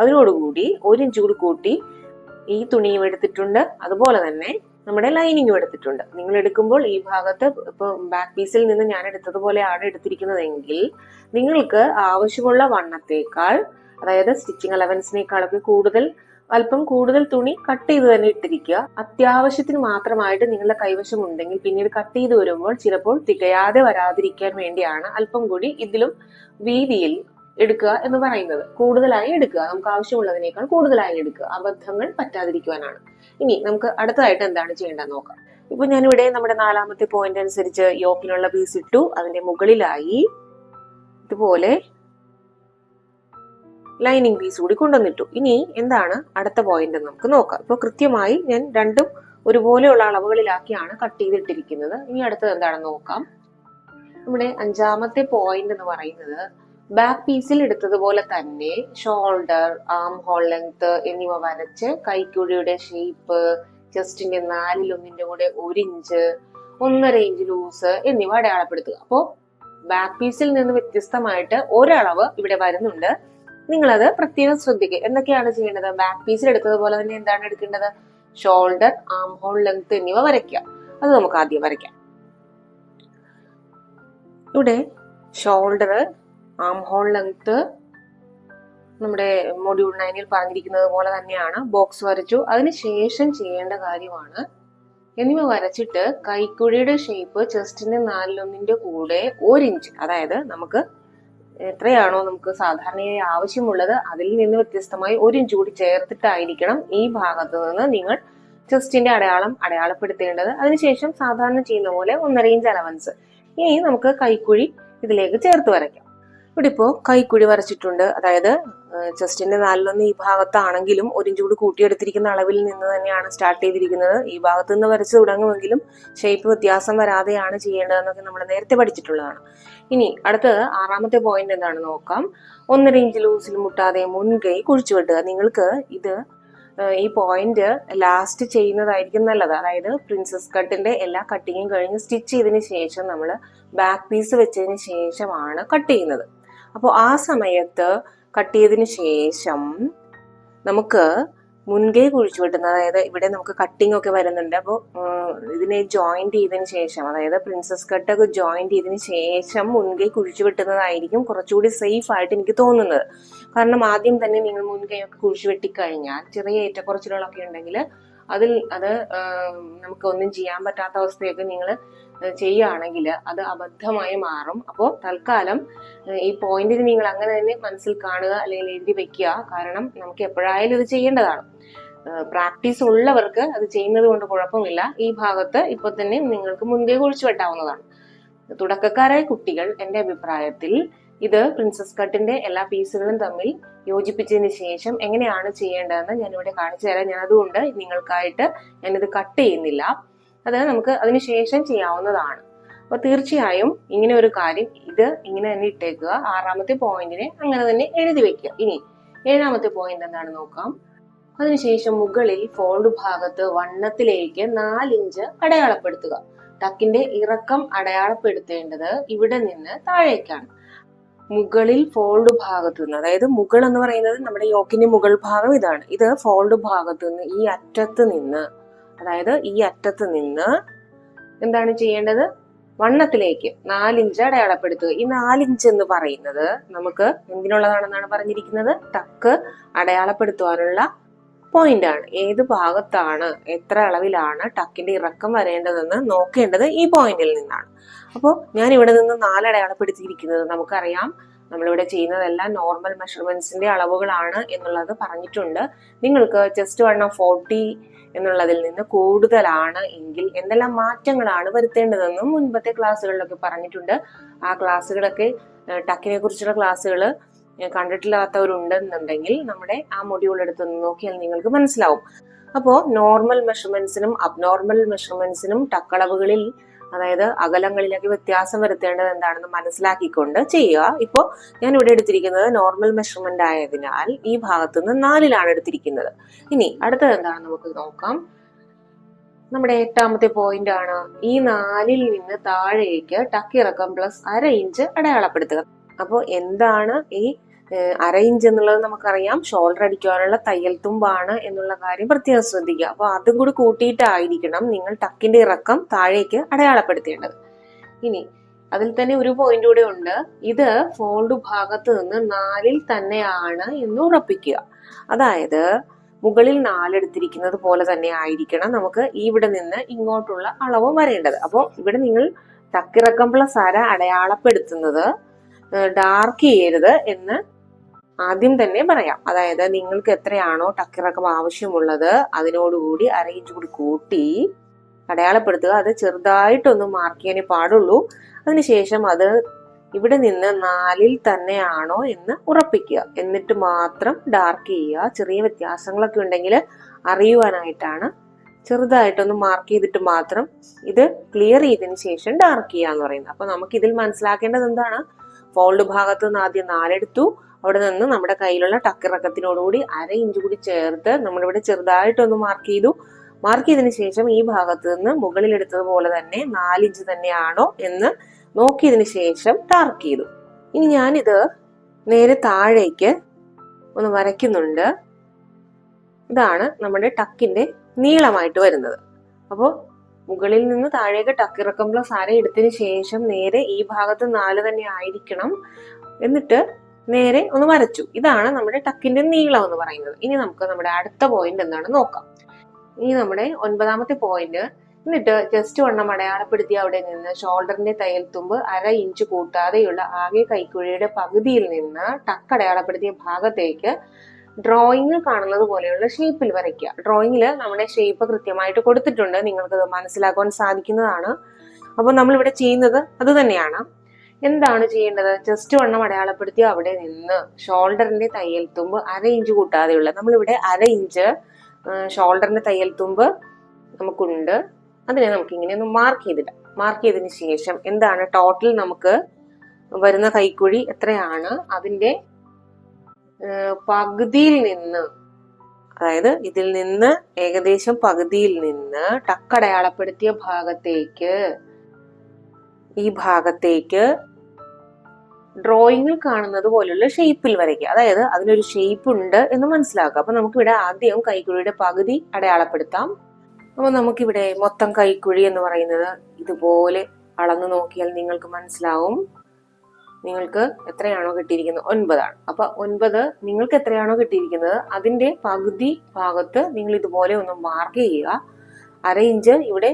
അതിനോടുകൂടി 1 ഇഞ്ച് കൂടി കൂട്ടി ഈ തുണിയും എടുത്തിട്ടുണ്ട്, അതുപോലെ തന്നെ നമ്മുടെ ലൈനിങ്ങും എടുത്തിട്ടുണ്ട്. നിങ്ങൾ എടുക്കുമ്പോൾ ഈ ഭാഗത്ത് ഇപ്പൊ ബാക്ക് പീസിൽ നിന്ന് ഞാൻ എടുത്തതുപോലെയാണ് എടുത്തിരിക്കുന്നതെങ്കിൽ നിങ്ങൾക്ക് ആവശ്യമുള്ള വണ്ണത്തേക്കാൾ, അതായത് സ്റ്റിച്ചിങ് അലവൻസിനേക്കാളൊക്കെ അല്പം കൂടുതൽ തുണി കട്ട് ചെയ്ത് തന്നെ ഇട്ടിരിക്കുക. അത്യാവശ്യത്തിന് മാത്രമായിട്ട് നിങ്ങളുടെ കൈവശം ഉണ്ടെങ്കിൽ പിന്നീട് കട്ട് ചെയ്ത് വരുമ്പോൾ ചിലപ്പോൾ തികയാതെ വരാതിരിക്കാൻ വേണ്ടിയാണ് അല്പം കൂടി ഇതിലും വീതിയിൽ എടുക്കുക എന്ന് പറയുന്നത്. കൂടുതലായി എടുക്കുക, നമുക്ക് ആവശ്യമുള്ളതിനേക്കാൾ കൂടുതലായി എടുക്കുക, അബദ്ധങ്ങൾ പറ്റാതിരിക്കുവാനാണ്. ഇനി നമുക്ക് അടുത്തതായിട്ട് എന്താണ് ചെയ്യേണ്ടത് നോക്കാം. ഇപ്പൊ ഞാനിവിടെ നമ്മുടെ നാലാമത്തെ പോയിന്റ് അനുസരിച്ച് യോക്കിനുള്ള പീസ് ഇട്ടു, അതിന്റെ മുകളിലായി ഇതുപോലെ ലൈനിങ് പീസ് കൂടി കൊണ്ടുവന്നിട്ടു. ഇനി എന്താണ് അടുത്ത പോയിന്റ് എന്ന് നമുക്ക് നോക്കാം. ഇപ്പൊ കൃത്യമായി ഞാൻ രണ്ടും ഒരുപോലെയുള്ള അളവുകളിലാക്കിയാണ് കട്ട് ചെയ്തിട്ടിരിക്കുന്നത്. ഇനി അടുത്തത് എന്താണെന്ന് നോക്കാം. നമ്മുടെ അഞ്ചാമത്തെ പോയിന്റ് എന്ന് പറയുന്നത്, ബാക്ക് പീസിൽ എടുത്തതുപോലെ തന്നെ ഷോൾഡർ, ആം ഹോൾ ലെങ്ത് എന്നിവ വരച്ച് കൈക്കുഴിയുടെ ഷേപ്പ്, ചെസ്റ്റിന്റെ 4/1 കൂടെ 1 ഇഞ്ച്, 1.5 ഇഞ്ച് ലൂസ് എന്നിവ അടയാളപ്പെടുത്തുക. അപ്പോ ബാക്ക് പീസിൽ നിന്ന് വ്യത്യസ്തമായിട്ട് ഒരളവ് ഇവിടെ വരുന്നുണ്ട്. നിങ്ങളത് പ്രത്യേകം ശ്രദ്ധിക്കുക. എന്തൊക്കെയാണ് ചെയ്യേണ്ടത്? ബാക്ക് പീസിൽ എടുത്തതുപോലെ തന്നെ എന്താണ് എടുക്കേണ്ടത്? ഷോൾഡർ, ആം ഹോൾ ലെങ്ത് എന്നിവ വരയ്ക്കുക. അത് നമുക്ക് ആദ്യം വരയ്ക്കാം. ഇവിടെ ഷോൾഡർ, ആം ഹോൾ ലെങ്ത് നമ്മുടെ മൊഡ്യൂൾ 9 പറഞ്ഞിരിക്കുന്നത് പോലെ തന്നെയാണ്. ബോക്സ് വരച്ചു. അതിനുശേഷം ചെയ്യേണ്ട കാര്യമാണ്, എന്നിവ വരച്ചിട്ട് കൈക്കുഴിയുടെ ഷേപ്പ് ചെസ്റ്റിന്റെ 4/1 കൂടെ 1 ഇഞ്ച്, അതായത് നമുക്ക് എത്രയാണോ നമുക്ക് സാധാരണയായി ആവശ്യമുള്ളത് അതിൽ നിന്ന് വ്യത്യസ്തമായി 1 ഇഞ്ച് കൂടി ചേർത്തിട്ടായിരിക്കണം ഈ ഭാഗത്ത് നിന്ന് നിങ്ങൾ ചെസ്റ്റിന്റെ അടയാളപ്പെടുത്തേണ്ടത്. അതിനുശേഷം സാധാരണ ചെയ്യുന്ന പോലെ 1.5 ഇഞ്ച് അലവൻസ്. ഇനി നമുക്ക് കൈക്കുഴി ഇതിലേക്ക് ചേർത്ത് വരയ്ക്കാം. ഇവിടെ ഇപ്പോ കൈക്കുഴി വരച്ചിട്ടുണ്ട്. അതായത് ചെസ്റ്റിന്റെ 4/1 ഈ ഭാഗത്താണെങ്കിലും 1 ഇഞ്ച് കൂടി കൂട്ടിയെടുത്തിരിക്കുന്ന അളവിൽ നിന്ന് തന്നെയാണ് സ്റ്റാർട്ട് ചെയ്തിരിക്കുന്നത്. ഈ ഭാഗത്ത് നിന്ന് വരച്ച് തുടങ്ങുമെങ്കിലും ഷേപ്പ് വ്യത്യാസം വരാതെയാണ് ചെയ്യേണ്ടതെന്നൊക്കെ നമ്മൾ നേരത്തെ പഠിച്ചിട്ടുള്ളതാണ്. ഇനി അടുത്തത് ആറാമത്തെ പോയിന്റ് എന്താണെന്ന് നോക്കാം. 1.5 ഇഞ്ച് ലൂസിൽ മുട്ടാതെ മുൻകൈ കുഴിച്ചു വെട്ടുക. നിങ്ങൾക്ക് ഈ പോയിന്റ് ലാസ്റ്റ് ചെയ്യുന്നതായിരിക്കും നല്ലത്. അതായത് പ്രിൻസസ് കട്ടിന്റെ എല്ലാ കട്ടിങ്ങും കഴിഞ്ഞ് സ്റ്റിച്ച് ചെയ്തതിന് ശേഷം നമ്മൾ ബാക്ക് പീസ് വെച്ചതിന് ശേഷമാണ് കട്ട് ചെയ്യുന്നത്. അപ്പോൾ ആ സമയത്ത് കട്ട് ചെയ്തതിന് ശേഷം നമുക്ക് മുൻകൈ കുഴിച്ചു വെട്ടുന്നത്, അതായത് ഇവിടെ നമുക്ക് കട്ടിംഗ് ഒക്കെ വരുന്നുണ്ട്. അപ്പോൾ ഇതിനെ ജോയിന്റ് ചെയ്തതിന് ശേഷം, അതായത് പ്രിൻസസ് കട്ടൊക്കെ ജോയിന്റ് ചെയ്തതിന് ശേഷം മുൻകൈ കുഴിച്ചു വെട്ടുന്നതായിരിക്കും കുറച്ചുകൂടി സേഫ് ആയിട്ട് എനിക്ക് തോന്നുന്നത്. കാരണം ആദ്യം തന്നെ നിങ്ങൾ മുൻകൈ ഒക്കെ കുഴിച്ചു വെട്ടിക്കഴിഞ്ഞാൽ ചെറിയ ഏറ്റക്കുറച്ചിലുകളൊക്കെ ഉണ്ടെങ്കിൽ അത് നമുക്ക് ഒന്നും ചെയ്യാൻ പറ്റാത്ത അവസ്ഥയൊക്കെ നിങ്ങൾ ചെയ്യുകയാണെങ്കിൽ അത് അബദ്ധമായി മാറും. അപ്പോൾ തൽക്കാലം ഈ പോയിന്റിന് നിങ്ങൾ അങ്ങനെ തന്നെ മനസ്സിൽ കാണുക അല്ലെങ്കിൽ എഴുതി വെക്കുക. കാരണം നമുക്ക് എപ്പോഴായാലും ഇത് ചെയ്യേണ്ടതാണ്. പ്രാക്ടീസ് ഉള്ളവർക്ക് അത് ചെയ്യുന്നത് കൊണ്ട് കുഴപ്പമില്ല. ഈ ഭാഗത്ത് ഇപ്പൊ തന്നെ നിങ്ങൾക്ക് മുൻകൈ കുഴിച്ചു വെട്ടാവുന്നതാണ്. തുടക്കക്കാരായ കുട്ടികൾ എൻ്റെ അഭിപ്രായത്തിൽ ഇത് പ്രിൻസസ് കട്ടിന്റെ എല്ലാ പീസുകളും തമ്മിൽ യോജിപ്പിച്ചതിന് ശേഷം എങ്ങനെയാണ് ചെയ്യേണ്ടതെന്ന് ഞാനിവിടെ കാണിച്ചു തരാം. ഞാൻ അതുകൊണ്ട് നിങ്ങൾക്കായിട്ട് ഞാനിത് കട്ട് ചെയ്യുന്നില്ല. അത് നമുക്ക് അതിനുശേഷം ചെയ്യാവുന്നതാണ്. അപ്പൊ തീർച്ചയായും ഇങ്ങനെ ഒരു കാര്യം ഇത് ഇങ്ങനെ തന്നെ ഇട്ടേക്കുക. 6ാമത്തെ പോയിന്റിനെ അങ്ങനെ തന്നെ എഴുതി വെക്കുക. ഇനി 7ാമത്തെ പോയിന്റ് എന്താണ് നോക്കാം. അതിനുശേഷം മുകളിൽ ഫോൾഡ് ഭാഗത്ത് വണ്ണത്തിലേക്ക് 4 ഇഞ്ച് അടയാളപ്പെടുത്തുക. ടക്കിന്റെ ഇറക്കം അടയാളപ്പെടുത്തേണ്ടത് ഇവിടെ നിന്ന് താഴേക്കാണ്. മുകളിൽ ഫോൾഡ് ഭാഗത്ത് നിന്ന്, അതായത് മുകൾ എന്ന് പറയുന്നത് നമ്മുടെ യോക്കിന്റെ മുകൾ ഭാഗം ഇതാണ്. ഇത് ഫോൾഡ് ഭാഗത്ത് നിന്ന് ഈ അറ്റത്ത് നിന്ന്, അതായത് ഈ അറ്റത്ത് നിന്ന് എന്താണ് ചെയ്യേണ്ടത്, വണ്ണത്തിലേക്ക് 4 ഇഞ്ച് അടയാളപ്പെടുത്തുക. ഈ 4 ഇഞ്ച് എന്ന് പറയുന്നത് നമുക്ക് എന്തിനുള്ളതാണെന്നാണ് പറഞ്ഞിരിക്കുന്നത്, ടക്ക് അടയാളപ്പെടുത്തുവാനുള്ള പോയിന്റ് ആണ്. ഏത് ഭാഗത്താണ് എത്ര അളവിലാണ് ടക്കിന്റെ ഇറക്കം വരേണ്ടതെന്ന് നോക്കേണ്ടത് ഈ പോയിന്റിൽ നിന്നാണ്. അപ്പോൾ ഞാൻ ഇവിടെ നിന്ന് 4 അടയാളപ്പെടുത്തിയിരിക്കുന്നത് നമുക്കറിയാം. നമ്മളിവിടെ ചെയ്യുന്നതെല്ലാം നോർമൽ മെഷർമെന്റ്സിന്റെ അളവുകളാണ് എന്നുള്ളത് പറഞ്ഞിട്ടുണ്ട്. നിങ്ങൾക്ക് ചെസ്റ്റ് വണ്ണം 40 എന്നുള്ളതിൽ നിന്ന് കൂടുതലാണ് എങ്കിൽ എന്തെല്ലാം മാറ്റങ്ങളാണ് വരുത്തേണ്ടതെന്നും മുൻപത്തെ ക്ലാസ്സുകളിലൊക്കെ പറഞ്ഞിട്ടുണ്ട്. ആ ക്ലാസ്സുകളൊക്കെ ടക്കിനെ കുറിച്ചുള്ള ക്ലാസ്സുകൾ കണ്ടിട്ടില്ലാത്തവരുണ്ടെന്നുണ്ടെങ്കിൽ നമ്മുടെ ആ മൊഡ്യൂൾ എടുത്തൊന്ന് നോക്കിയാൽ നിങ്ങൾക്ക് മനസ്സിലാവും. അപ്പോൾ നോർമൽ മെഷർമെന്റ്സിനും അബ്നോർമൽ മെഷർമെന്റ്സിനും ടക്കളവുകളിൽ, അതായത് അകലങ്ങളിലേക്ക് വ്യത്യാസം വരുത്തേണ്ടത് എന്താണെന്ന് മനസ്സിലാക്കിക്കൊണ്ട് ചെയ്യുക. ഇപ്പോൾ ഞാൻ ഇവിടെ എടുത്തിരിക്കുന്നത് നോർമൽ മെഷർമെന്റ് ആയതിനാൽ ഈ ഭാഗത്ത് നിന്ന് 4ലാണ് എടുത്തിരിക്കുന്നത്. ഇനി അടുത്തത് എന്താണെന്ന് നമുക്ക് നോക്കാം. നമ്മുടെ 8ാമത്തെ പോയിന്റ് ആണ്. ഈ 4ൽ നിന്ന് താഴേക്ക് ടക്കിറക്കം പ്ലസ് 1/2 ഇഞ്ച് അടയാളപ്പെടുത്തുക. അപ്പോൾ എന്താണ് ഈ 1/2 ഇഞ്ച് എന്നുള്ളത് നമുക്കറിയാം, ഷോൾഡർ അടിക്കാനുള്ള തയ്യൽ തുമ്പാണ് എന്നുള്ള കാര്യം പ്രത്യേകം ശ്രദ്ധിക്കുക. അപ്പൊ അതും കൂടി കൂട്ടിയിട്ടായിരിക്കണം നിങ്ങൾ ടക്കിന്റെ ഇറക്കം താഴേക്ക് അടയാളപ്പെടുത്തേണ്ടത്. ഇനി അതിൽ തന്നെ ഒരു പോയിന്റ് കൂടെ ഉണ്ട്. ഇത് ഫോൾഡ് ഭാഗത്ത് നിന്ന് 4ൽ തന്നെയാണ് എന്ന് ഉറപ്പിക്കുക. അതായത് മുകളിൽ 4 എടുത്തിരിക്കുന്നത് പോലെ തന്നെ ആയിരിക്കണം നമുക്ക് ഇവിടെ നിന്ന് ഇങ്ങോട്ടുള്ള അളവ് വരേണ്ടത്. അപ്പോൾ ഇവിടെ നിങ്ങൾ ടക്കിറക്കം പ്ലസ് 1/2 അടയാളപ്പെടുത്തുന്നത് ഡാർക്ക് ചെയ്യരുത് എന്ന് ആദ്യം തന്നെ പറയാം. അതായത് നിങ്ങൾക്ക് എത്രയാണോ ടക്കിറക്കം ആവശ്യമുള്ളത് അതിനോടുകൂടി 1/2 ഇഞ്ച് കൂടി കൂട്ടി അടയാളപ്പെടുത്തുക. അത് ചെറുതായിട്ടൊന്ന് മാർക്ക് ചെയ്യാനേ പാടുള്ളൂ. അതിനുശേഷം അത് ഇവിടെ നിന്ന് 4ൽ തന്നെയാണോ എന്ന് ഉറപ്പിക്കുക. എന്നിട്ട് മാത്രം ഡാർക്ക് ചെയ്യുക. ചെറിയ വ്യത്യാസങ്ങളൊക്കെ ഉണ്ടെങ്കിൽ അറിയുവാനായിട്ടാണ് ചെറുതായിട്ടൊന്ന് മാർക്ക് ചെയ്തിട്ട് മാത്രം ഇത് ക്ലിയർ ചെയ്തതിന് ശേഷം ഡാർക്ക് ചെയ്യുക എന്ന് പറയുന്നത്. അപ്പൊ നമുക്ക് ഇതിൽ മനസ്സിലാക്കേണ്ടത് എന്താണ്, ഫോൾഡ് ഭാഗത്ത് നിന്ന് ആദ്യം 4 എടുത്തു, അവിടെ നിന്ന് നമ്മുടെ കയ്യിലുള്ള ടക്കിറക്കത്തിനോടുകൂടി 1/2 ഇഞ്ച് കൂടി ചേർത്ത് നമ്മളിവിടെ ചെറുതായിട്ടൊന്ന് മാർക്ക് ചെയ്തു. മാർക്ക് ചെയ്തതിന് ശേഷം ഈ ഭാഗത്ത് നിന്ന് മുകളിൽ എടുത്തതുപോലെ തന്നെ 4 ഇഞ്ച് തന്നെയാണോ എന്ന് നോക്കിയതിന് ശേഷം ഡാർക്ക് ചെയ്തു. ഇനി ഞാനിത് നേരെ താഴേക്ക് ഒന്ന് വരയ്ക്കുന്നുണ്ട്. ഇതാണ് നമ്മുടെ ടക്കിന്റെ നീളമായിട്ട് വരുന്നത്. അപ്പോൾ മുകളിൽ നിന്ന് താഴേക്ക് ടക്കിറക്കം പ്ലസ് 1/2 എടുത്തതിന് ശേഷം നേരെ ഈ ഭാഗത്ത് 4 തന്നെ ആയിരിക്കണം. എന്നിട്ട് നേരെ ഒന്ന് വരച്ചു. ഇതാണ് നമ്മുടെ ടക്കിന്റെ നീളം എന്ന് പറയുന്നത്. ഇനി നമുക്ക് നമ്മുടെ അടുത്ത പോയിന്റ് എന്താണ് നോക്കാം. ഇനി നമ്മുടെ 9ാമത്തെ പോയിന്റ്. എന്നിട്ട് ജസ്റ്റ് വണ്ണം അടയാളപ്പെടുത്തി അവിടെ നിന്ന് ഷോൾഡറിന്റെ തയ്യൽ തുമ്പ് 1/2 ഇഞ്ച് കൂട്ടാതെയുള്ള ആകെ കൈക്കുഴിയുടെ പകുതിയിൽ നിന്ന് ടക്ക് അടയാളപ്പെടുത്തിയ ഭാഗത്തേക്ക് ഡ്രോയിങ്ങിൽ കാണുന്നത് പോലെയുള്ള ഷേപ്പിൽ വരയ്ക്കുക. ഡ്രോയിങ്ങിൽ നമ്മുടെ ഷേപ്പ് കൃത്യമായിട്ട് കൊടുത്തിട്ടുണ്ട്, നിങ്ങൾക്ക് മനസ്സിലാക്കാൻ സാധിക്കുന്നതാണ്. അപ്പൊ നമ്മൾ ഇവിടെ ചെയ്യുന്നത് അത് തന്നെയാണ്. എന്താണ് ചെയ്യേണ്ടത്, ചെസ്റ്റ് വണ്ണം അടയാളപ്പെടുത്തി അവിടെ നിന്ന് ഷോൾഡറിന്റെ തയ്യൽ തുമ്പ് 1/2 ഇഞ്ച് കൂട്ടാതെയുള്ള, നമ്മളിവിടെ 1/2 ഇഞ്ച് ഷോൾഡറിന്റെ തയ്യൽ തുമ്പ് നമുക്കുണ്ട്. അതിനെ നമുക്ക് ഇങ്ങനെ ഒന്ന് മാർക്ക് ചെയ്തില്ല. മാർക്ക് ചെയ്തതിന് ശേഷം എന്താണ് ടോട്ടൽ നമുക്ക് വരുന്ന കൈക്കുഴി എത്രയാണ്, അതിന്റെ പകുതിയിൽ നിന്ന്, അതായത് ഇതിൽ നിന്ന് ഏകദേശം പകുതിയിൽ നിന്ന് ടക്കടയാളപ്പെടുത്തിയ ഭാഗത്തേക്ക്, ഈ ഭാഗത്തേക്ക് ഡ്രോയിങ്ങിൽ കാണുന്നത് പോലുള്ള ഷേപ്പിൽ വരയ്ക്കുക. അതായത് അതിനൊരു ഷേപ്പ് ഉണ്ട് എന്ന് മനസ്സിലാക്കുക. അപ്പൊ നമുക്കിവിടെ ആദ്യം കൈക്കുഴിയുടെ പകുതി അടയാളപ്പെടുത്താം. അപ്പൊ നമുക്കിവിടെ മൊത്തം കൈക്കുഴി എന്ന് പറയുന്നത് ഇതുപോലെ അളന്നു നോക്കിയാൽ നിങ്ങൾക്ക് മനസ്സിലാവും. നിങ്ങൾക്ക് എത്രയാണോ കിട്ടിയിരിക്കുന്നത് 9 ആണ്. അപ്പൊ 9 നിങ്ങൾക്ക് എത്രയാണോ കിട്ടിയിരിക്കുന്നത് അതിന്റെ പകുതി ഭാഗത്ത് നിങ്ങൾ ഇതുപോലെ ഒന്ന് മാർക്ക് ചെയ്യുക. 1/2 ഇഞ്ച് ഇവിടെ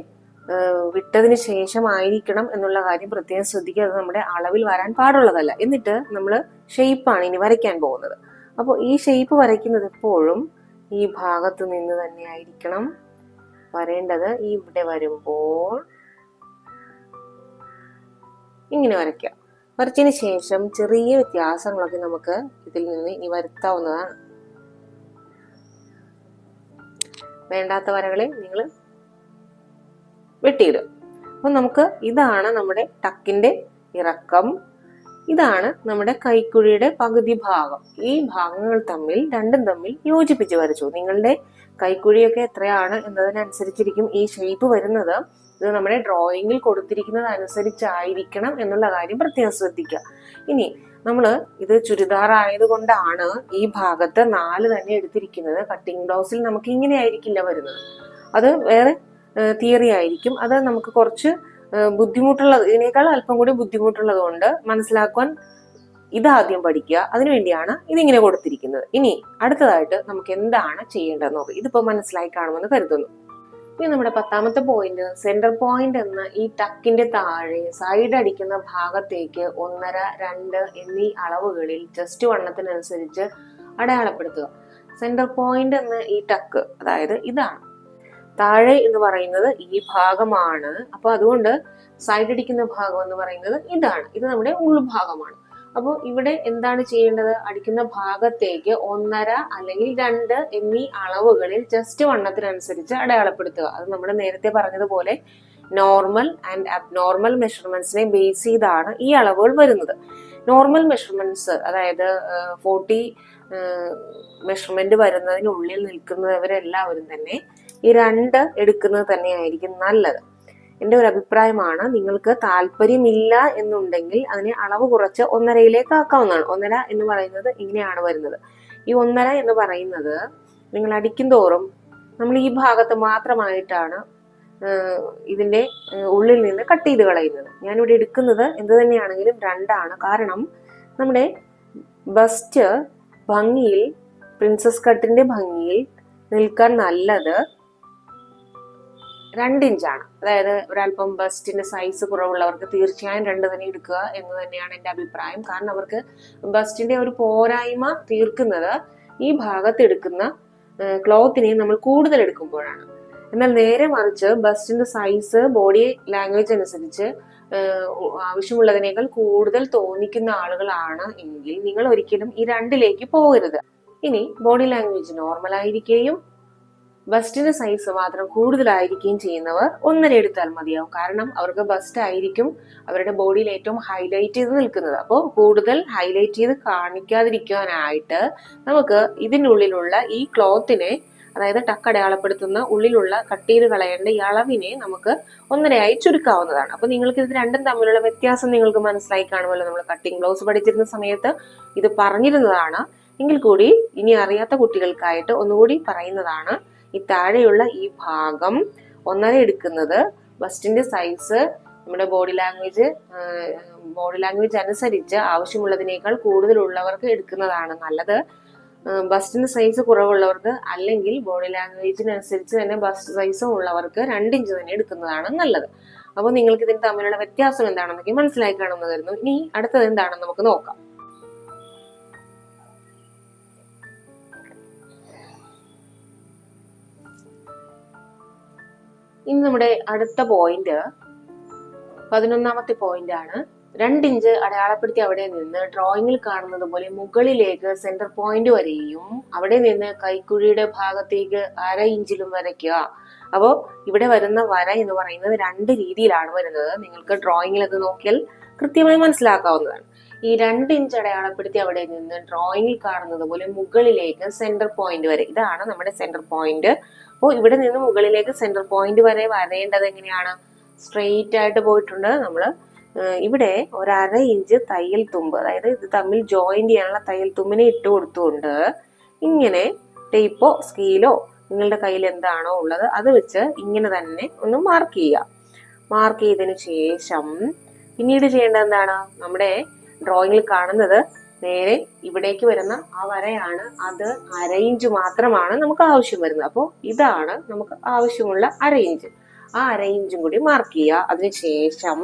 വിട്ടതിന് ശേഷമായിരിക്കണം എന്നുള്ള കാര്യം പ്രത്യേകം ശ്രദ്ധിക്കുക. അത് നമ്മുടെ അളവിൽ വരാൻ പാടുള്ളതല്ല. എന്നിട്ട് നമ്മൾ ഷേപ്പാണ് ഇനി വരയ്ക്കാൻ പോകുന്നത്. അപ്പോൾ ഈ ഷേപ്പ് വരയ്ക്കുന്നത് എപ്പോഴും ഈ ഭാഗത്ത് നിന്ന് തന്നെ ആയിരിക്കണം വരേണ്ടത്. ഇവിടെ വരുമ്പോൾ ഇങ്ങനെ വരയ്ക്കുക. വരച്ചതിന് ശേഷം ചെറിയ വ്യത്യാസങ്ങളൊക്കെ നമുക്ക് ഇതിൽ നിന്ന് ഇനി വരുത്താവുന്നതാണ്. വേണ്ടാത്ത വരകളെ നിങ്ങൾ വെട്ടിയിടും. അപ്പൊ നമുക്ക് ഇതാണ് നമ്മുടെ ടക്കിന്റെ ഇറക്കം, ഇതാണ് നമ്മുടെ കൈക്കുഴിയുടെ പകുതി ഭാഗം. ഈ ഭാഗങ്ങൾ രണ്ടും തമ്മിൽ യോജിപ്പിച്ച് വരച്ചു. നിങ്ങളുടെ കൈക്കുഴിയൊക്കെ എത്രയാണ് എന്നതിനനുസരിച്ചിരിക്കും ഈ ഷേപ്പ് വരുന്നത്. ഇത് നമ്മുടെ ഡ്രോയിങ്ങിൽ കൊടുത്തിരിക്കുന്നത് അനുസരിച്ചായിരിക്കണം എന്നുള്ള കാര്യം പ്രത്യേകം ശ്രദ്ധിക്കുക. ഇനി ഇത് ചുരിദാർ ആയതുകൊണ്ടാണ് ഈ ഭാഗത്ത് 4 തന്നെ എടുത്തിരിക്കുന്നത്. കട്ടിംഗ് ബ്ലൗസിൽ നമുക്ക് ഇങ്ങനെ ആയിരിക്കില്ല വരുന്നത്. അത് വേറെ തിയറി ആയിരിക്കും. അത് നമുക്ക് കുറച്ച് ബുദ്ധിമുട്ടുള്ളത്, ഇതിനേക്കാൾ അല്പം കൂടി ബുദ്ധിമുട്ടുള്ളത് കൊണ്ട് മനസ്സിലാക്കാൻ ഇതാദ്യം പഠിക്കുക. അതിനുവേണ്ടിയാണ് ഇതിങ്ങനെ കൊടുത്തിരിക്കുന്നത്. ഇനി അടുത്തതായിട്ട് നമുക്ക് എന്താണ് ചെയ്യേണ്ടതെന്ന് നോക്കുക. ഇതിപ്പോ മനസ്സിലായി കാണുമെന്ന് കരുതുന്നു. ഇനി നമ്മുടെ 10ാമത്തെ പോയിന്റ്, സെന്റർ പോയിന്റ് എന്ന ഈ ടക്കിന്റെ താഴെ സൈഡ് അടിക്കുന്ന ഭാഗത്തേക്ക് 1.5, 2 എന്നീ അളവുകളിൽ ജസ്റ്റ് വണ്ണത്തിനനുസരിച്ച് അടയാളപ്പെടുത്തുക. സെന്റർ പോയിന്റ് എന്ന ഈ ടക്ക്, അതായത് ഇതാണ് താഴെ എന്ന് പറയുന്നത് ഈ ഭാഗമാണ്. അപ്പൊ അതുകൊണ്ട് സൈഡ് അടിക്കുന്ന ഭാഗം എന്ന് പറയുന്നത് ഇതാണ്. ഇത് നമ്മുടെ ഉൾഭാഗമാണ്. അപ്പോൾ ഇവിടെ എന്താണ് ചെയ്യേണ്ടത്? അടിക്കുന്ന ഭാഗത്തേക്ക് 1.5 അല്ലെങ്കിൽ 2 എന്നീ അളവുകളിൽ ജസ്റ്റ് വണ്ണത്തിനനുസരിച്ച് അടയാളപ്പെടുത്തുക. അത് നമ്മൾ നേരത്തെ പറഞ്ഞതുപോലെ നോർമൽ ആൻഡ് അബ്നോർമൽ മെഷർമെന്റ്സിനെ ബേസ് ചെയ്താണ് ഈ അളവുകൾ വരുന്നത്. നോർമൽ മെഷർമെന്റ്സ്, അതായത് 40 മെഷർമെന്റ് വരുന്നതിനുള്ളിൽ നിൽക്കുന്നവരെല്ലാവരും തന്നെ ഈ 2 എടുക്കുന്നത് തന്നെയായിരിക്കും നല്ലത്. എൻ്റെ ഒരു അഭിപ്രായമാണ്. നിങ്ങൾക്ക് താല്പര്യമില്ല എന്നുണ്ടെങ്കിൽ അതിനെ അളവ് കുറച്ച് 1.5യിലേക്ക് ആക്കാവുന്നതാണ്. 1.5 എന്ന് പറയുന്നത് ഇങ്ങനെയാണ് വരുന്നത്. ഈ 1.5 എന്ന് പറയുന്നത് നിങ്ങൾ അടിക്കും തോറും നമ്മൾ ഈ ഭാഗത്ത് മാത്രമായിട്ടാണ് ഇതിന്റെ ഉള്ളിൽ നിന്ന് കട്ട് ചെയ്ത് കളയുന്നത്. ഞാനിവിടെ എടുക്കുന്നത് എന്ത് തന്നെയാണെങ്കിലും 2 ആണ്. കാരണം നമ്മുടെ ബസ്റ്റ് ഭംഗിയിൽ, പ്രിൻസസ് കട്ടിന്റെ ഭംഗിയിൽ നിൽക്കാൻ നല്ലത് 2 ഇഞ്ചാണ്. അതായത് ഒരല്പം ബസ്റ്റിന്റെ സൈസ് കുറവുള്ളവർക്ക് തീർച്ചയായും 2 തന്നെ എടുക്കുക എന്ന് തന്നെയാണ് എൻ്റെ അഭിപ്രായം. കാരണം അവർക്ക് ബസ്റ്റിന്റെ ഒരു പോരായ്മ തീർക്കുന്നത് ഈ ഭാഗത്ത് എടുക്കുന്ന ക്ലോത്തിനെ നമ്മൾ കൂടുതൽ എടുക്കുമ്പോഴാണ്. എന്നാൽ നേരെ മറിച്ച് ബസ്റ്റിന്റെ സൈസ് ബോഡി ലാംഗ്വേജ് അനുസരിച്ച് ആവശ്യമുള്ളതിനേക്കാൾ കൂടുതൽ തോന്നിക്കുന്ന ആളുകളാണ് എങ്കിൽ നിങ്ങൾ ഒരിക്കലും ഈ 2ലേക്ക് പോകരുത്. ഇനി ബോഡി ലാംഗ്വേജ് നോർമൽ ആയിരിക്കുകയും ബസ്റ്റിന്റെ സൈസ് മാത്രം കൂടുതലായിരിക്കുകയും ചെയ്യുന്നവർ 1.5 എടുത്താൽ മതിയാവും. കാരണം അവർക്ക് ബസ്റ്റ് ആയിരിക്കും അവരുടെ ബോഡിയിൽ ഏറ്റവും ഹൈലൈറ്റ് ചെയ്ത് നിൽക്കുന്നത്. അപ്പോൾ കൂടുതൽ ഹൈലൈറ്റ് ചെയ്ത് കാണിക്കാതിരിക്കാനായിട്ട് നമുക്ക് ഇതിനുള്ളിലുള്ള ഈ ക്ലോത്തിനെ, അതായത് ടക്ക് അടയാളപ്പെടുത്തുന്ന ഉള്ളിലുള്ള കട്ട് ചെയ്ത് കളയേണ്ട ഈ അളവിനെ നമുക്ക് 1.5 ചുരുക്കാവുന്നതാണ്. അപ്പൊ നിങ്ങൾക്ക് ഇത് രണ്ടും തമ്മിലുള്ള വ്യത്യാസം നിങ്ങൾക്ക് മനസ്സിലായി കാണുമല്ലോ. നമ്മൾ കട്ടിംഗ് ബ്ലൗസ് പഠിച്ചിരുന്ന സമയത്ത് ഇത് പറഞ്ഞിരുന്നതാണ്. എങ്കിൽ കൂടി ഇനി അറിയാത്ത കുട്ടികൾക്കായിട്ട് ഒന്നുകൂടി പറയുന്നതാണ്. ഈ താഴെയുള്ള ഈ ഭാഗം 1.5 എടുക്കുന്നത് ബസ്റ്റിന്റെ സൈസ് നമ്മുടെ ബോഡി ലാംഗ്വേജ് അനുസരിച്ച് ആവശ്യമുള്ളതിനേക്കാൾ കൂടുതലുള്ളവർക്ക് എടുക്കുന്നതാണ് നല്ലത്. ബസ്റ്റിന്റെ സൈസ് കുറവുള്ളവർക്ക് അല്ലെങ്കിൽ ബോഡി ലാംഗ്വേജിനനുസരിച്ച് തന്നെ ബസ്റ്റ് സൈസും ഉള്ളവർക്ക് 2 ഇഞ്ച് തന്നെ എടുക്കുന്നതാണ് നല്ലത്. അപ്പോൾ നിങ്ങൾക്ക് ഇതിന് തമ്മിലുള്ള വ്യത്യാസം എന്താണെന്നൊക്കെ മനസ്സിലായി കാണുമെന്ന് കരുതുന്നു. ഇനി അടുത്തത് എന്താണെന്ന് നമുക്ക് നോക്കാം. ഇനി നമ്മുടെ അടുത്ത പോയിന്റ് 11ാമത്തെ പോയിന്റ് ആണ്. 2 ഇഞ്ച് അടയാളപ്പെടുത്തി അവിടെ നിന്ന് ഡ്രോയിങ്ങിൽ കാണുന്നത് പോലെ മുകളിലേക്ക് സെന്റർ പോയിന്റ് വരെയും അവിടെ നിന്ന് കൈക്കുഴിയുടെ ഭാഗത്തേക്ക് 1/2 ഇഞ്ചിലും വരയ്ക്കുക. അപ്പോൾ ഇവിടെ വരുന്ന വര എന്ന് പറയുന്നത് 2 രീതിയിലാണ് വരുന്നത്. നിങ്ങൾക്ക് ഡ്രോയിങ്ങിൽ അത് നോക്കിയാൽ കൃത്യമായി മനസ്സിലാക്കാവുന്നതാണ്. ഈ 2 ഇഞ്ച് അടയാളപ്പെടുത്തി അവിടെ നിന്ന് ഡ്രോയിങ്ങിൽ കാണുന്നത് പോലെ മുകളിലേക്ക് സെന്റർ പോയിന്റ് വരെ, ഇതാണ് നമ്മുടെ സെന്റർ പോയിന്റ്. അപ്പോൾ ഇവിടെ നിന്ന് മുകളിലേക്ക് സെന്റർ പോയിന്റ് വരെ വരേണ്ടത് എങ്ങനെയാണ്? സ്ട്രെയിറ്റ് ആയിട്ട് പോയിട്ടുണ്ട്. നമ്മൾ ഇവിടെ ഒരു 1/2 ഇഞ്ച് തയ്യൽ തുമ്പ്, അതായത് ഇത് തമ്മിൽ ജോയിന്റ് ചെയ്യാനുള്ള തയ്യൽ തുമ്പിനെ ഇട്ട് കൊടുത്തുകൊണ്ട് ഇങ്ങനെ ടേപ്പോ സ്കെയിലോ നിങ്ങളുടെ കയ്യിൽ എന്താണോ ഉള്ളത് അത് വെച്ച് ഇങ്ങനെ തന്നെ ഒന്ന് മാർക്ക് ചെയ്യുക. മാർക്ക് ചെയ്തതിന് ശേഷം പിന്നീട് ചെയ്യേണ്ടത് എന്താണ്? നമ്മുടെ ഡ്രോയിങ്ങിൽ കാണുന്നത് നേരെ ഇവിടേക്ക് വരുന്ന ആ വരയാണ്. അത് 1/2 ഇഞ്ച് മാത്രമാണ് നമുക്ക് ആവശ്യം വരുന്നത്. അപ്പോൾ ഇതാണ് നമുക്ക് ആവശ്യമുള്ള 1/2 ഇഞ്ച്. ആ 1/2 ഇഞ്ചും കൂടി മാർക്ക് ചെയ്യുക. അതിനുശേഷം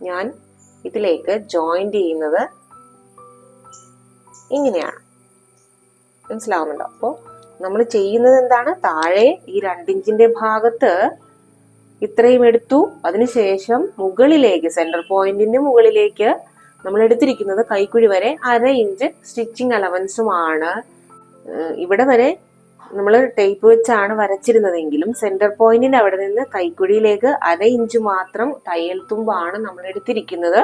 ഞാൻ ഇതിലേക്ക് ജോയിന്റ് ചെയ്യുന്നത് ഇങ്ങനെയാണ്. മനസ്സിലാവുന്നുണ്ടോ? അപ്പോൾ നമ്മൾ ചെയ്യുന്നത് എന്താണ്? താഴെ ഈ 2 ഇഞ്ചിന്റെ ഭാഗത്ത് ഇത്രയും എടുത്തു. അതിനുശേഷം മുകളിലേക്ക്, സെന്റർ പോയിന്റിന്റെ മുകളിലേക്ക് നമ്മൾ എടുത്തിരിക്കുന്നത് കൈക്കുഴി വരെ 1/2 ഇഞ്ച് സ്റ്റിച്ചിങ് അലവൻസുമാണ്. ഇവിടെ വരെ നമ്മൾ ടേപ്പ് വെച്ചാണ് വരച്ചിരുന്നതെങ്കിലും സെന്റർ പോയിന്റിന്റെ അവിടെ നിന്ന് കൈക്കുഴിയിലേക്ക് 1/2 ഇഞ്ച് മാത്രം തയ്യൽ തുമ്പാണ് നമ്മൾ എടുത്തിരിക്കുന്നത്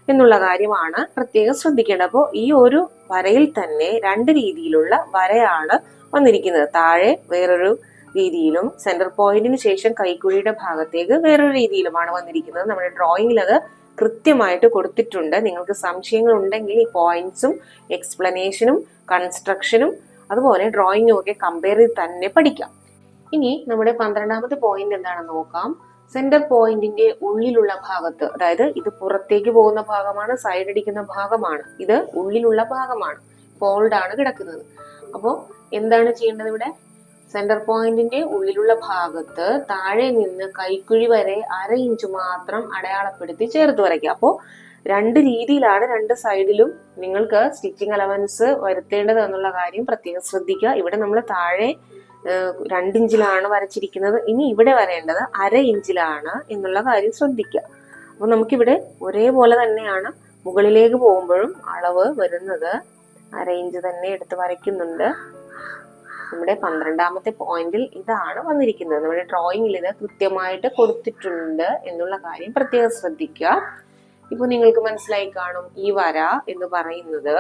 എന്നുള്ള കാര്യമാണ് പ്രത്യേകം ശ്രദ്ധിക്കേണ്ടത്. അപ്പോൾ ഈ ഒരു വരയിൽ തന്നെ 2 രീതിയിലുള്ള വരയാണ് വന്നിരിക്കുന്നത്. താഴെ വേറൊരു രീതിയിലും സെന്റർ പോയിന്റിന് ശേഷം കൈക്കുഴിയുടെ ഭാഗത്തേക്ക് വേറൊരു രീതിയിലുമാണ് വന്നിരിക്കുന്നത്. നമ്മുടെ ഡ്രോയിങ്ങിൽ അത് കൃത്യമായിട്ട് കൊടുത്തിട്ടുണ്ട്. നിങ്ങൾക്ക് സംശയങ്ങൾ ഉണ്ടെങ്കിൽ ഈ പോയിന്റ്സും എക്സ്പ്ലനേഷനും കൺസ്ട്രക്ഷനും അതുപോലെ ഡ്രോയിങ്ങും ഒക്കെ കമ്പയർ ചെയ്ത് തന്നെ പഠിക്കാം. ഇനി നമ്മുടെ 12ാമത്തെ പോയിന്റ് എന്താണെന്ന് നോക്കാം. സെന്റർ പോയിന്റിന്റെ ഉള്ളിലുള്ള ഭാഗത്ത്, അതായത് ഇത് പുറത്തേക്ക് പോകുന്ന ഭാഗമാണ്, സൈഡ് അടിക്കുന്ന ഭാഗമാണ്, ഇത് ഉള്ളിലുള്ള ഭാഗമാണ്, ഫോൾഡ് ആണ് കിടക്കുന്നത്. അപ്പോൾ എന്താണ് ചെയ്യേണ്ടത്? ഇവിടെ സെന്റർ പോയിന്റിന്റെ ഉള്ളിലുള്ള ഭാഗത്ത് താഴെ നിന്ന് കൈക്കുഴി വരെ 1/2 ഇഞ്ച് മാത്രം അടയാളപ്പെടുത്തി ചേർത്ത് വരയ്ക്കുക. അപ്പോൾ 2 രീതിയിലാണ് 2 സൈഡിലും നിങ്ങൾക്ക് സ്റ്റിച്ചിങ് അലവൻസ് വരുത്തേണ്ടത് എന്നുള്ള കാര്യം പ്രത്യേകം ശ്രദ്ധിക്കുക. ഇവിടെ നമ്മൾ താഴെ 2 ഇഞ്ചിലാണ് വരച്ചിരിക്കുന്നത്. ഇനി ഇവിടെ വരേണ്ടത് 1/2 ഇഞ്ചിലാണ് എന്നുള്ള കാര്യം ശ്രദ്ധിക്കുക. അപ്പൊ നമുക്കിവിടെ ഒരേപോലെ തന്നെയാണ് മുകളിലേക്ക് പോകുമ്പോഴും അളവ് വരുന്നത്. 1/2 ഇഞ്ച് തന്നെ എടുത്ത് വരയ്ക്കുന്നുണ്ട്. നമ്മുടെ 12ാമത്തെ പോയിന്റിൽ ഇതാണ് വന്നിരിക്കുന്നത്. നമ്മുടെ ഡ്രോയിങ്ങിൽ ഇത് കൃത്യമായിട്ട് കൊടുത്തിട്ടുണ്ട് എന്നുള്ള കാര്യം പ്രത്യേകം ശ്രദ്ധിക്കുക. ഇപ്പൊ നിങ്ങൾക്ക് മനസ്സിലായി കാണും, ഈ വര എന്ന് പറയുന്നത്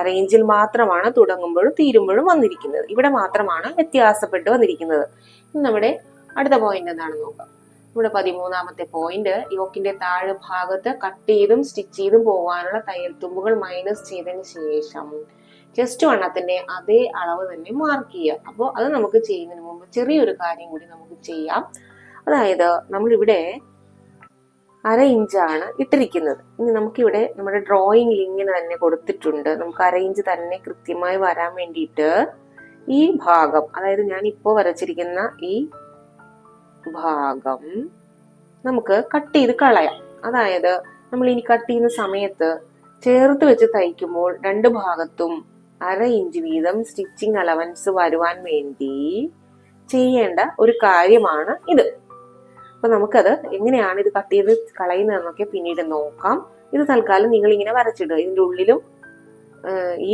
1/2 ഇഞ്ചിൽ മാത്രമാണ് തുടങ്ങുമ്പോഴും തീരുമ്പോഴും വന്നിരിക്കുന്നത്. ഇവിടെ മാത്രമാണ് വ്യത്യാസപ്പെട്ട് വന്നിരിക്കുന്നത്. ഇനി നമ്മുടെ അടുത്ത പോയിന്റ് എന്താണെന്ന് നോക്കാം. നമ്മുടെ 13ാമത്തെ പോയിന്റ്, യോക്കിന്റെ താഴെ ഭാഗത്ത് കട്ട് ചെയ്തും സ്റ്റിച്ച് ചെയ്തും പോകാനുള്ള തയ്യൽ തുമ്പുകൾ മൈനസ് ചെയ്തതിന് ശേഷം ചെസ്റ്റ് വണ്ണത്തിന്റെ അതേ അളവ് തന്നെ മാർക്ക് ചെയ്യുക. അപ്പോൾ അത് നമുക്ക് ചെയ്യുന്നതിന് മുമ്പ് ചെറിയൊരു കാര്യം കൂടി നമുക്ക് ചെയ്യാം. അതായത് നമ്മളിവിടെ 1/2 ഇഞ്ചാണ് ഇട്ടിരിക്കുന്നത്. ഇനി നമുക്കിവിടെ നമ്മുടെ ഡ്രോയിങ്ങിൽ ഇങ്ങനെ തന്നെ കൊടുത്തിട്ടുണ്ട്. നമുക്ക് 1/2 ഇഞ്ച് തന്നെ കൃത്യമായി വരാൻ വേണ്ടിയിട്ട് ഈ ഭാഗം, അതായത് ഞാൻ ഇപ്പോൾ വരച്ചിരിക്കുന്ന ഈ ഭാഗം നമുക്ക് കട്ട് ചെയ്ത് കളയാം. അതായത് നമ്മൾ ഇനി കട്ട് ചെയ്യുന്ന സമയത്ത് ചേർത്ത് വെച്ച് തയ്ക്കുമ്പോൾ 2 ഭാഗത്തും 1/2 ഇഞ്ച് വീതം സ്റ്റിച്ചിങ് അലവൻസ് വരുവാൻ വേണ്ടി ചെയ്യേണ്ട ഒരു കാര്യമാണ് ഇത്. അപ്പൊ നമുക്കത് എങ്ങനെയാണ് ഇത് കട്ട് ചെയ്ത് കളയുന്നതെന്നൊക്കെ പിന്നീട് നോക്കാം. ഇത് തൽക്കാലം നിങ്ങൾ ഇങ്ങനെ വരച്ചിടുക. ഇതിന്റെ ഉള്ളിലും ഈ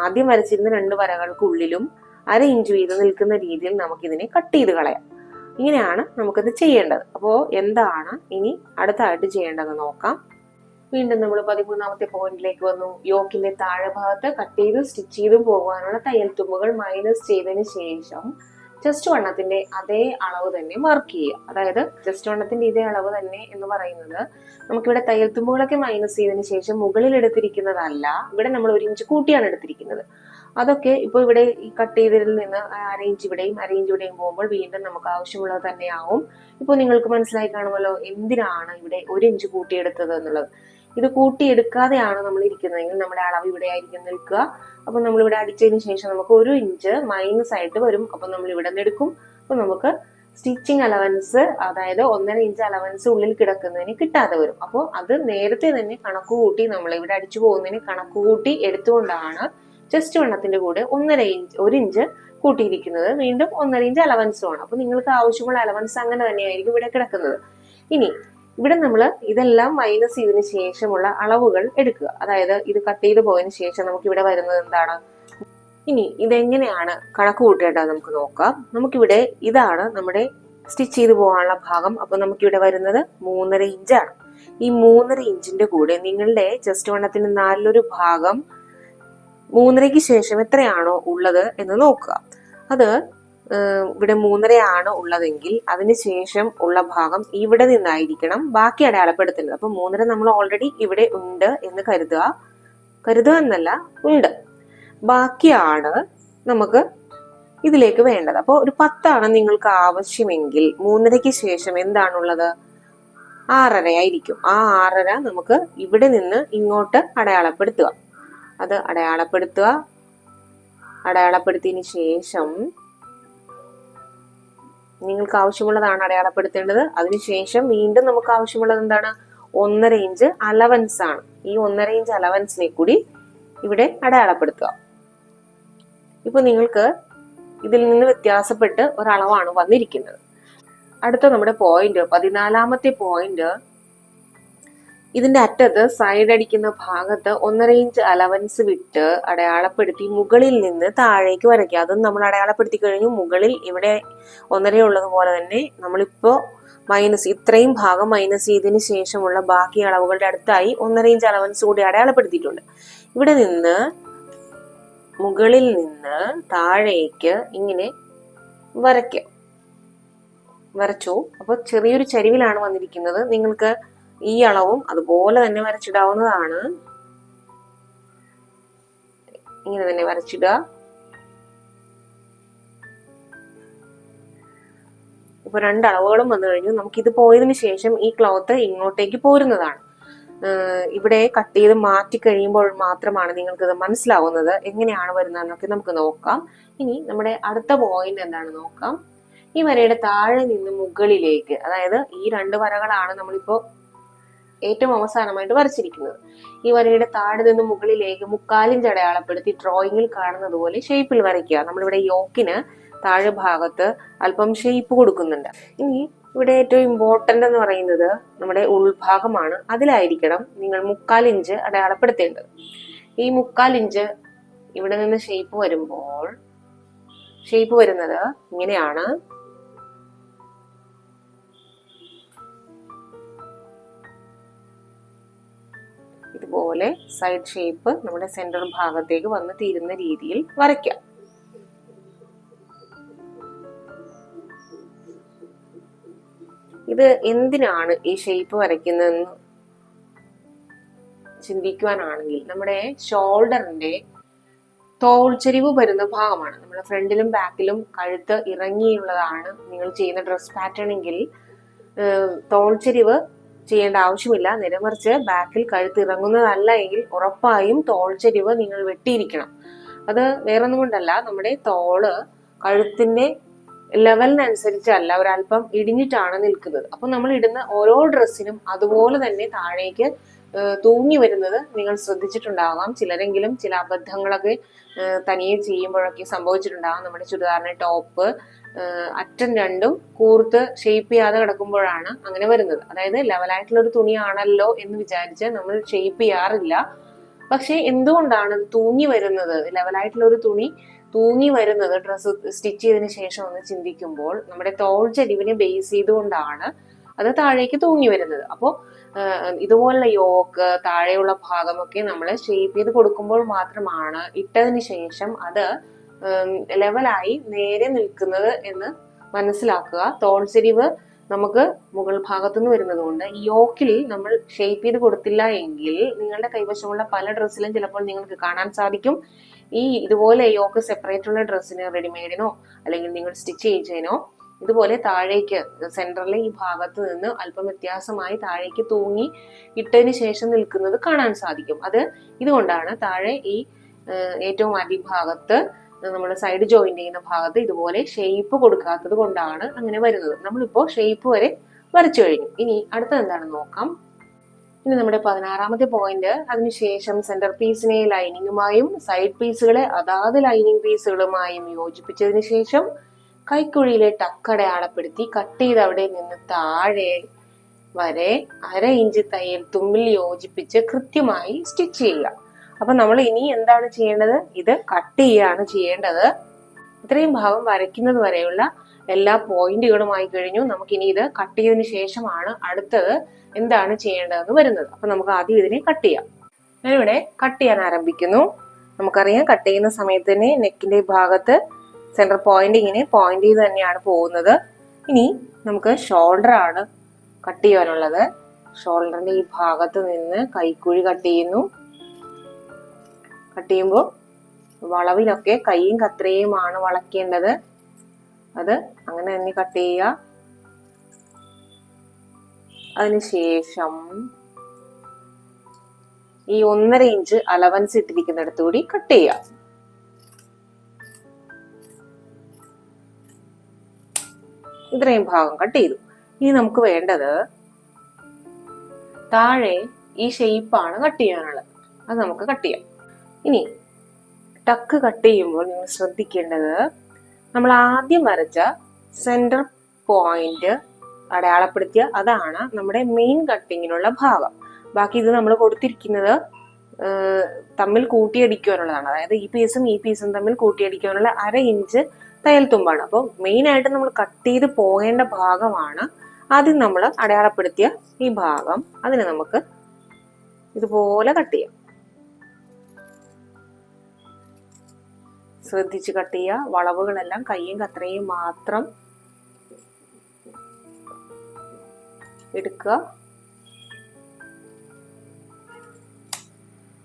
ആദ്യം വരച്ചിരുന്ന 2 വരകൾക്കുള്ളിലും 1/2 ഇഞ്ച് വീതം നിൽക്കുന്ന രീതിയിൽ നമുക്കിതിനെ കട്ട് ചെയ്ത് കളയാം. ഇങ്ങനെയാണ് നമുക്കത് ചെയ്യേണ്ടത്. അപ്പോൾ എന്താണ് ഇനി അടുത്തായിട്ട് ചെയ്യേണ്ടതെന്ന് നോക്കാം. വീണ്ടും നമ്മൾ 13ാമത്തെ പോയിന്റിലേക്ക് വന്നു. യോക്കിന്റെ താഴെ ഭാഗത്ത് കട്ട് ചെയ്ത് സ്റ്റിച്ച് ചെയ്തും പോകാനുള്ള തയ്യൽ തുമ്പുകൾ മൈനസ് ചെയ്തതിന് ശേഷം ചെസ്റ്റ് വണ്ണത്തിന്റെ അതേ അളവ് തന്നെ മാർക്ക് ചെയ്യുക. അതായത് ചെസ്റ്റ് വണ്ണത്തിന്റെ ഇതേ അളവ് തന്നെ എന്ന് പറയുന്നത് നമുക്കിവിടെ തയ്യൽ തുമ്പുകളൊക്കെ മൈനസ് ചെയ്തതിന് ശേഷം മുകളിൽ എടുത്തിരിക്കുന്നതല്ല, ഇവിടെ നമ്മൾ 1 ഇഞ്ച് കൂട്ടിയാണ് എടുത്തിരിക്കുന്നത്. അതൊക്കെ ഇപ്പൊ ഇവിടെ ഈ കട്ട് ചെയ്തതിൽ നിന്ന് 1/2 ഇഞ്ച് ഇവിടെയും 1/2 ഇഞ്ച് ഇവിടെയും പോകുമ്പോൾ വീണ്ടും നമുക്ക് ആവശ്യമുള്ളത് തന്നെയാവും. ഇപ്പൊ നിങ്ങൾക്ക് മനസ്സിലായി കാണുമല്ലോ എന്തിനാണ് ഇവിടെ 1 ഇഞ്ച് കൂട്ടിയെടുത്തത് എന്നുള്ളത്. ഇത് കൂട്ടിയെടുക്കാതെയാണ് നമ്മൾ ഇരിക്കുന്നതെങ്കിൽ നമ്മുടെ അളവ് ഇവിടെ ആയിരിക്കും നിൽക്കുക. അപ്പൊ നമ്മൾ ഇവിടെ അടിച്ചതിന് ശേഷം നമുക്ക് 1 ഇഞ്ച് മൈനസ് ആയിട്ട് വരും. അപ്പൊ നമ്മൾ ഇവിടെ നിന്ന് എടുക്കും. അപ്പൊ നമുക്ക് സ്റ്റിച്ചിങ് അലവൻസ്, അതായത് 1.5 ഇഞ്ച് അലവൻസ് ഉള്ളിൽ കിടക്കുന്നതിന് കിട്ടാതെ വരും. അപ്പോൾ അത് നേരത്തെ തന്നെ കണക്കുകൂട്ടി നമ്മൾ ഇവിടെ അടിച്ചു പോകുന്നതിന് കണക്കുകൂട്ടി എടുത്തുകൊണ്ടാണ് ചെസ്റ്റ് വണ്ണത്തിന്റെ കൂടെ 1 ഇഞ്ച് കൂട്ടിയിരിക്കുന്നത്. വീണ്ടും 1.5 ഇഞ്ച് അലവൻസുമാണ്. അപ്പൊ നിങ്ങൾക്ക് ആവശ്യമുള്ള അലവൻസ് അങ്ങനെ തന്നെയായിരിക്കും ഇവിടെ കിടക്കുന്നത്. ഇനി ഇവിടെ നമ്മൾ ഇതെല്ലാം മൈനസ് ചെയ്തതിനു ശേഷമുള്ള അളവുകൾ എടുക്കുക. അതായത് ഇത് കട്ട് ചെയ്ത് പോയതിനു ശേഷം നമുക്ക് ഇവിടെ വരുന്നത് എന്താണ്? ഇനി ഇതെങ്ങനെയാണ് കണക്ക് കൂട്ടേണ്ടത് നമുക്ക് നോക്കാം. നമുക്കിവിടെ ഇതാണ് നമ്മുടെ സ്റ്റിച്ച് ചെയ്ത് പോകാനുള്ള ഭാഗം. അപ്പൊ നമുക്കിവിടെ വരുന്നത് 3.5 ഇഞ്ചാണ്. ഈ 3.5 ഇഞ്ചിന്റെ കൂടെ നിങ്ങളുടെ ചെസ്റ്റ് വണ്ണത്തിന്റെ 4/1 ഭാഗം 3.5ക്ക് ശേഷം എത്രയാണോ ഉള്ളത് എന്ന് നോക്കുക. അത് ഇവിടെ 3.5 ഉള്ളതെങ്കിൽ അതിനുശേഷം ഉള്ള ഭാഗം ഇവിടെ നിന്നായിരിക്കണം ബാക്കി അടയാളപ്പെടുത്തേണ്ടത്. അപ്പൊ 3.5 നമ്മൾ ഓൾറെഡി ഇവിടെ ഉണ്ട് എന്ന് കരുതുക എന്നല്ല, ഉണ്ട്. ബാക്കിയാണ് നമുക്ക് ഇതിലേക്ക് വേണ്ടത്. അപ്പോൾ ഒരു 10 നിങ്ങൾക്ക് ആവശ്യമെങ്കിൽ 3.5 ശേഷം എന്താണുള്ളത്? 6.5 ആയിരിക്കും. ആ 6.5 നമുക്ക് ഇവിടെ നിന്ന് ഇങ്ങോട്ട് അടയാളപ്പെടുത്തുക. അത് അടയാളപ്പെടുത്തിയതിന് ശേഷം നിങ്ങൾക്ക് ആവശ്യമുള്ളതാണ് അടയാളപ്പെടുത്തേണ്ടത്. അതിനുശേഷം വീണ്ടും നമുക്ക് ആവശ്യമുള്ളത് എന്താണ്? 1.5 ഇഞ്ച് അലവൻസ് ആണ്. ഈ 1.5 ഇഞ്ച് അലവൻസിനെ കൂടി ഇവിടെ അടയാളപ്പെടുത്തുക. ഇപ്പൊ നിങ്ങൾക്ക് ഇതിൽ നിന്ന് വ്യത്യാസപ്പെട്ട് ഒരളവാണ് വന്നിരിക്കുന്നത്. അടുത്ത നമ്മുടെ പോയിന്റ് 14ാമത്തെ പോയിന്റ്, ഇതിന്റെ അറ്റത്ത് സൈഡ് അടിക്കുന്ന ഭാഗത്ത് 1.5 ഇഞ്ച് അലവൻസ് വിട്ട് അടയാളപ്പെടുത്തി മുകളിൽ നിന്ന് താഴേക്ക് വരയ്ക്കുക. അതും നമ്മൾ അടയാളപ്പെടുത്തി കഴിഞ്ഞു. മുകളിൽ ഇവിടെ 1.5 ഉള്ളതുപോലെ തന്നെ നമ്മളിപ്പോ ഇത്രയും ഭാഗം മൈനസ് ചെയ്തതിന് ശേഷമുള്ള ബാക്കി അളവുകളുടെ അടുത്തായി 1.5 ഇഞ്ച് അലവൻസ് കൂടി അടയാളപ്പെടുത്തിയിട്ടുണ്ട്. ഇവിടെ നിന്ന് മുകളിൽ നിന്ന് താഴേക്ക് ഇങ്ങനെ വരച്ചു. അപ്പൊ ചെറിയൊരു ചരിവിലാണ് വന്നിരിക്കുന്നത്. നിങ്ങൾക്ക് ഈ അളവും അതുപോലെ തന്നെ വരച്ചിടാവുന്നതാണ്. ഇങ്ങനെ തന്നെ വരച്ചിടുക. ഇപ്പൊ 2 അളവുകളും വന്നു കഴിഞ്ഞു. നമുക്കിത് പോയതിനു ശേഷം ഈ ക്ലോത്ത് ഇങ്ങോട്ടേക്ക് പോരുന്നതാണ്. ഇവിടെ കട്ട് ചെയ്ത് മാറ്റി കഴിയുമ്പോൾ മാത്രമാണ് നിങ്ങൾക്ക് ഇത് മനസ്സിലാവുന്നത്. എങ്ങനെയാണ് വരുന്നതെന്നൊക്കെ നമുക്ക് നോക്കാം. ഇനി നമ്മുടെ അടുത്ത പോയിന്റ് എന്താണ് നോക്കാം. ഈ വരയുടെ താഴെ നിന്ന് മുകളിലേക്ക്, അതായത് ഈ 2 വരകളാണ് നമ്മളിപ്പോ ഏറ്റവും അവസാനമായിട്ട് വരച്ചിരിക്കുന്നത്. ഈ വരയുടെ താഴെ നിന്ന് മുകളിലേക്ക് 3/4 ഇഞ്ച് അടയാളപ്പെടുത്തി ഡ്രോയിങ്ങിൽ കാണുന്നത് പോലെ ഷേപ്പിൽ വരയ്ക്കുക. നമ്മളിവിടെ യോക്കിന് താഴെ ഭാഗത്ത് അല്പം ഷേപ്പ് കൊടുക്കുന്നുണ്ട്. ഇനി ഇവിടെ ഏറ്റവും ഇമ്പോർട്ടന്റ് എന്ന് പറയുന്നത് നമ്മുടെ ഉൾഭാഗമാണ്. അതിലായിരിക്കണം നിങ്ങൾ 3/4 ഇഞ്ച് അടയാളപ്പെടുത്തേണ്ടത്. ഈ 3/4 ഇഞ്ച് ഇവിടെ നിന്ന് ഷേപ്പ് വരുന്നത് ഇങ്ങനെയാണ്. ഇതുപോലെ സൈഡ് ഷേപ്പ് നമ്മുടെ സെന്റർ ഭാഗത്തേക്ക് വന്ന് തീരുന്ന രീതിയിൽ വരയ്ക്കാം. ഇത് എന്തിനാണ് ഈ ഷേപ്പ് വരയ്ക്കുന്നതെന്ന് ചിന്തിക്കുവാനാണെങ്കിൽ, നമ്മുടെ ഷോൾഡറിന്റെ തോൾച്ചെരിവ് വരുന്ന ഭാഗമാണ്. നമ്മുടെ ഫ്രണ്ടിലും ബാക്കിലും കഴുത്ത് ഇറങ്ങിയുള്ളതാണ് നിങ്ങൾ ചെയ്യുന്ന ഡ്രസ് പാറ്റേൺ എങ്കിൽ തോൾച്ചെരിവ് ചെയ്യേണ്ട ആവശ്യമില്ല. നേരെമറിച്ച് ബാക്കിൽ കഴുത്ത് ഇറങ്ങുന്നതല്ല എങ്കിൽ ഉറപ്പായും തോൾച്ചെരിവ് നിങ്ങൾ വെട്ടിയിരിക്കണം. അത് വേറൊന്നും കൊണ്ടല്ല, നമ്മുടെ തോള് കഴുത്തിന്റെ ലെവലിനനുസരിച്ചല്ല, ഒരല്പം ഇടിഞ്ഞിട്ടാണ് നിൽക്കുന്നത്. അപ്പൊ നമ്മൾ ഇടുന്ന ഓരോ ഡ്രസ്സിനും അതുപോലെ തന്നെ താഴേക്ക് തൂങ്ങി വരുന്നത് നിങ്ങൾ ശ്രദ്ധിച്ചിട്ടുണ്ടാകാം. ചിലരെങ്കിലും ചില അബദ്ധങ്ങളൊക്കെ തനിയെ ചെയ്യുമ്പോഴൊക്കെ സംഭവിച്ചിട്ടുണ്ടാകാം. നമ്മുടെ ചുരിദാറിന്റെ ടോപ്പ് അറ്റം രണ്ടും കൂർത്ത് ഷേപ്പ് ചെയ്യാതെ കിടക്കുമ്പോഴാണ് അങ്ങനെ വരുന്നത്. അതായത് ലെവലായിട്ടുള്ള ഒരു തുണിയാണല്ലോ എന്ന് വിചാരിച്ച് നമ്മൾ ഷേപ്പ് ചെയ്യാറില്ല. പക്ഷെ എന്തുകൊണ്ടാണ് തൂങ്ങി വരുന്നത്, ലെവലായിട്ടുള്ള ഒരു തുണി തൂങ്ങി വരുന്നത് ഡ്രസ്സ് സ്റ്റിച്ച് ചെയ്തതിനു ശേഷം ഒന്ന് ചിന്തിക്കുമ്പോൾ നമ്മുടെ തോൾച്ചെരിവിനെ ബേസ് ചെയ്തുകൊണ്ടാണ് അത് താഴേക്ക് തൂങ്ങി വരുന്നത്. അപ്പോൾ ഇതുപോലുള്ള യോക്ക് താഴെയുള്ള ഭാഗമൊക്കെ നമ്മൾ ഷേപ്പ് ചെയ്ത് കൊടുക്കുമ്പോൾ മാത്രമാണ് ഇട്ടതിന് ശേഷം അത് ലെവലായി നേരെ നിൽക്കുന്നത് എന്ന് മനസ്സിലാക്കുക. തോൾച്ചെരിവ് നമുക്ക് മുകൾ ഭാഗത്തുനിന്ന് വരുന്നത് കൊണ്ട് ഈ യോക്കിൽ നമ്മൾ ഷേപ്പ് ചെയ്ത് കൊടുത്തില്ല എങ്കിൽ നിങ്ങളുടെ കൈവശമുള്ള പല ഡ്രസ്സിലും ചിലപ്പോൾ നിങ്ങൾക്ക് കാണാൻ സാധിക്കും ഈ ഇതുപോലെ യോക്ക് സെപ്പറേറ്റ് ഉള്ള ഡ്രസ്സിന് റെഡിമെയ്ഡിനോ അല്ലെങ്കിൽ നിങ്ങൾ സ്റ്റിച്ച് ചെയ്തതിനോ ഇതുപോലെ താഴേക്ക് സെന്ററിലെ ഈ ഭാഗത്ത് നിന്ന് അല്പം വ്യത്യാസമായി താഴേക്ക് തൂങ്ങി ഇട്ടതിന് ശേഷം നിൽക്കുന്നത് കാണാൻ സാധിക്കും. അത് ഇതുകൊണ്ടാണ് താഴെ ഈ ഏറ്റവും അടിഭാഗത്ത് നമ്മൾ സൈഡ് ജോയിന്റ് ചെയ്യുന്ന ഭാഗത്ത് ഇതുപോലെ ഷേപ്പ് കൊടുക്കാത്തത് കൊണ്ടാണ് അങ്ങനെ വരുന്നത്. നമ്മളിപ്പോ ഷേപ്പ് വരെ വരച്ചു കഴിഞ്ഞു. ഇനി അടുത്തത് എന്താണെന്ന് നോക്കാം. ഇനി നമ്മുടെ 16ാമത്തെ പോയിന്റ്, അതിനുശേഷം സെന്റർ പീസിനെ ലൈനിങ്ങുമായും സൈഡ് പീസുകളെ അതാത് ലൈനിങ് പീസുകളുമായും യോജിപ്പിച്ചതിന് ശേഷം കൈക്കുഴിയിലെ ടക്ക് അടയാളപ്പെടുത്തി കട്ട് ചെയ്ത് അവിടെ നിന്ന് താഴെ വരെ 1/2 ഇഞ്ച് തയ്യൽ തുമ്പിൽ യോജിപ്പിച്ച് കൃത്യമായി സ്റ്റിച്ച് ചെയ്യുക. അപ്പൊ നമ്മൾ ഇനി എന്താണ് ചെയ്യേണ്ടത്? ഇത് കട്ട് ചെയ്യുകയാണ് ചെയ്യേണ്ടത്. ഇത്രയും ഭാഗം വരയ്ക്കുന്നത് വരെയുള്ള എല്ലാ പോയിന്റുകളുമായി കഴിഞ്ഞു. നമുക്കിനി ഇത് കട്ട് ചെയ്തതിനു ശേഷമാണ് അടുത്തത് എന്താണ് ചെയ്യേണ്ടതെന്ന് വരുന്നത്. അപ്പൊ നമുക്ക് ആദ്യം ഇതിനെ കട്ട് ചെയ്യാം. ഞാനിവിടെ കട്ട് ചെയ്യാൻ ആരംഭിക്കുന്നു. നമുക്കറിയാം കട്ട് ചെയ്യുന്ന സമയത്ത് തന്നെ നെക്കിന്റെ ഭാഗത്ത് സെന്റർ പോയിന്റ് ഇങ്ങനെ പോയിന്റ് ചെയ്ത് തന്നെയാണ് പോകുന്നത്. ഇനി നമുക്ക് ഷോൾഡർ ആണ് കട്ട് ചെയ്യാനുള്ളത്. ഷോൾഡറിന്റെ ഈ ഭാഗത്ത് നിന്ന് കൈക്കുഴി കട്ട് ചെയ്യുന്നു. കട്ട് ചെയ്യുമ്പോൾ വളവിലൊക്കെ കൈയും കത്രയുമാണ് വളയ്ക്കേണ്ടത്. അത് അങ്ങനെ തന്നെ കട്ട് ചെയ്യുക. അതിനുശേഷം ഈ 1.5 ഇഞ്ച് അലവൻസ് ഇട്ടിരിക്കുന്നിടത്തുകൂടി കട്ട് ചെയ്യാം. ഇത്രയും ഭാഗം കട്ട് ചെയ്തു. ഇനി നമുക്ക് വേണ്ടത് താഴെ ഈ ഷേപ്പാണ് കട്ട് ചെയ്യാനുള്ളത്. അത് നമുക്ക് കട്ട് ചെയ്യാം. ഇനി ടക്ക് കട്ട് ചെയ്യുമ്പോൾ നിങ്ങൾ ശ്രദ്ധിക്കേണ്ടത്, നമ്മൾ ആദ്യം വരച്ച സെന്റർ പോയിന്റ് അടയാളപ്പെടുത്തിയ അതാണ് നമ്മുടെ മെയിൻ കട്ടിങ്ങിനുള്ള ഭാഗം. ബാക്കി ഇത് നമ്മൾ കൊടുത്തിരിക്കുന്നത് തമ്മിൽ കൂട്ടിയടിക്കുവാനുള്ളതാണ്. അതായത് ഈ പീസും തമ്മിൽ കൂട്ടിയടിക്കാനുള്ള 1/2 ഇഞ്ച് തയ്യൽ തുമ്പാണ്. അപ്പോൾ മെയിൻ ആയിട്ട് നമ്മൾ കട്ട് ചെയ്ത് പോകേണ്ട ഭാഗമാണ് ആദ്യം നമ്മൾ അടയാളപ്പെടുത്തിയ ഈ ഭാഗം. അതിനെ നമുക്ക് ഇതുപോലെ കട്ട് ചെയ്യാം. ശ്രദ്ധിച്ച് കട്ട് ചെയ്യുക. വളവുകളെല്ലാം കയ്യും കത്രയും മാത്രം എടുക്കുക.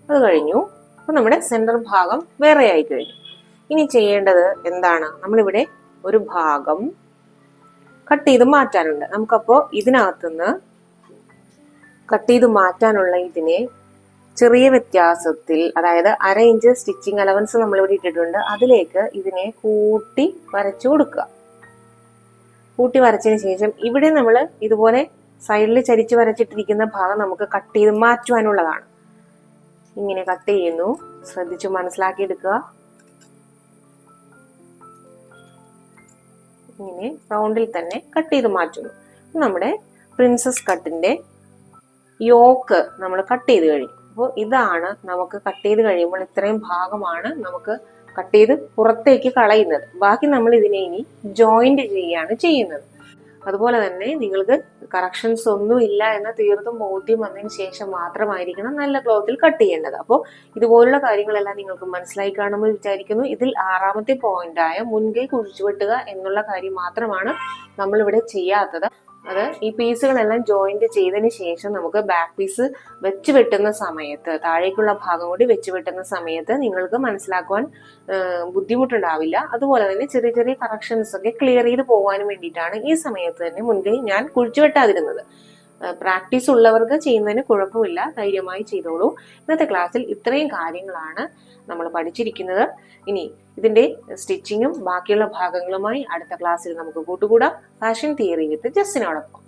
അത് കഴിഞ്ഞു. അപ്പൊ നമ്മുടെ സെന്റർ ഭാഗം വേറെ ആയി കഴിഞ്ഞു. ഇനി ചെയ്യേണ്ടത് എന്താണ്? നമ്മളിവിടെ ഒരു ഭാഗം കട്ട് ചെയ്ത് മാറ്റാനുണ്ട്. നമുക്കപ്പോ ഇതിനകത്തുനിന്ന് കട്ട് ചെയ്ത് മാറ്റാനുള്ള ഇതിനെ ചെറിയ വ്യത്യാസത്തിൽ, അതായത് 1/2 ഇഞ്ച് സ്റ്റിച്ചിങ് അലവൻസ് നമ്മളിവിടെ ഇട്ടിട്ടുണ്ട്, അതിലേക്ക് ഇതിനെ കൂട്ടി വരച്ചു കൊടുക്കുക. കൂട്ടി വരച്ചതിന് ശേഷം ഇവിടെ നമ്മൾ ഇതുപോലെ സൈഡിൽ ചരിച്ച് വരച്ചിട്ടിരിക്കുന്ന ഭാഗം നമുക്ക് കട്ട് ചെയ്ത് മാറ്റുവാനുള്ളതാണ്. ഇങ്ങനെ കട്ട് ചെയ്യുന്നു. ശ്രദ്ധിച്ചു മനസ്സിലാക്കി എടുക്കുക. ഇങ്ങനെ റൗണ്ടിൽ തന്നെ കട്ട് ചെയ്ത് മാറ്റുന്നു. നമ്മുടെ പ്രിൻസസ് കട്ടിന്റെ യോക്ക് നമ്മൾ കട്ട് ചെയ്ത് കഴിഞ്ഞു. അപ്പോൾ ഇതാണ് നമുക്ക് കട്ട് ചെയ്ത് കഴിയുമ്പോൾ ഇത്രയും ഭാഗമാണ് നമുക്ക് കട്ട് ചെയ്ത് പുറത്തേക്ക് കളയുന്നത്. ബാക്കി നമ്മൾ ഇതിനെ ഇനി ജോയിന്റ് ചെയ്യുകയാണ് ചെയ്യുന്നത്. അതുപോലെ തന്നെ നിങ്ങൾക്ക് കറക്ഷൻസ് ഒന്നും ഇല്ല എന്ന തീർത്തും ബോധ്യം വന്നതിന് ശേഷം മാത്രമായിരിക്കണം നല്ല ക്ലോത്തിൽ കട്ട് ചെയ്യേണ്ടത്. അപ്പോൾ ഇതുപോലുള്ള കാര്യങ്ങളെല്ലാം നിങ്ങൾക്ക് മനസ്സിലായി കാണുമെന്ന് വിചാരിക്കുന്നു. ഇതിൽ 6ാമത്തെ പോയിന്റായ മുൻകൈ കുഴിച്ചു വെട്ടുക എന്നുള്ള കാര്യം മാത്രമാണ് നമ്മളിവിടെ ചെയ്യാത്തത്. അത് ഈ പീസുകളെല്ലാം ജോയിന്റ് ചെയ്തതിന് ശേഷം നമുക്ക് ബാക്ക് പീസ് വെച്ച് വെട്ടുന്ന സമയത്ത്, താഴേക്കുള്ള ഭാഗം കൂടി വെച്ച് വെട്ടുന്ന സമയത്ത് നിങ്ങൾക്ക് മനസ്സിലാക്കുവാൻ ബുദ്ധിമുട്ടുണ്ടാവില്ല. അതുപോലെ തന്നെ ചെറിയ ചെറിയ കറക്ഷൻസ് ഒക്കെ ക്ലിയർ ചെയ്ത് പോകാനും വേണ്ടിയിട്ടാണ് ഈ സമയത്ത് തന്നെ മുൻകൈ ഞാൻ കുഴിച്ചു വെട്ടാതിരുന്നത്. പ്രാക്ടീസ് ഉള്ളവർക്ക് ചെയ്യുന്നതിന് കുഴപ്പമില്ല, ധൈര്യമായി ചെയ്തോളൂ. ഇന്നത്തെ ക്ലാസ്സിൽ ഇത്രയും കാര്യങ്ങളാണ് നമ്മൾ പഠിച്ചിരിക്കുന്നത്. ഇനി ഇതിന്റെ സ്റ്റിച്ചിങ്ങും ബാക്കിയുള്ള ഭാഗങ്ങളുമായി അടുത്ത ക്ലാസ്സിൽ നമുക്ക് കൂട്ടുകൂടാം. Fashion theory with ജസ്സിനോടൊപ്പം.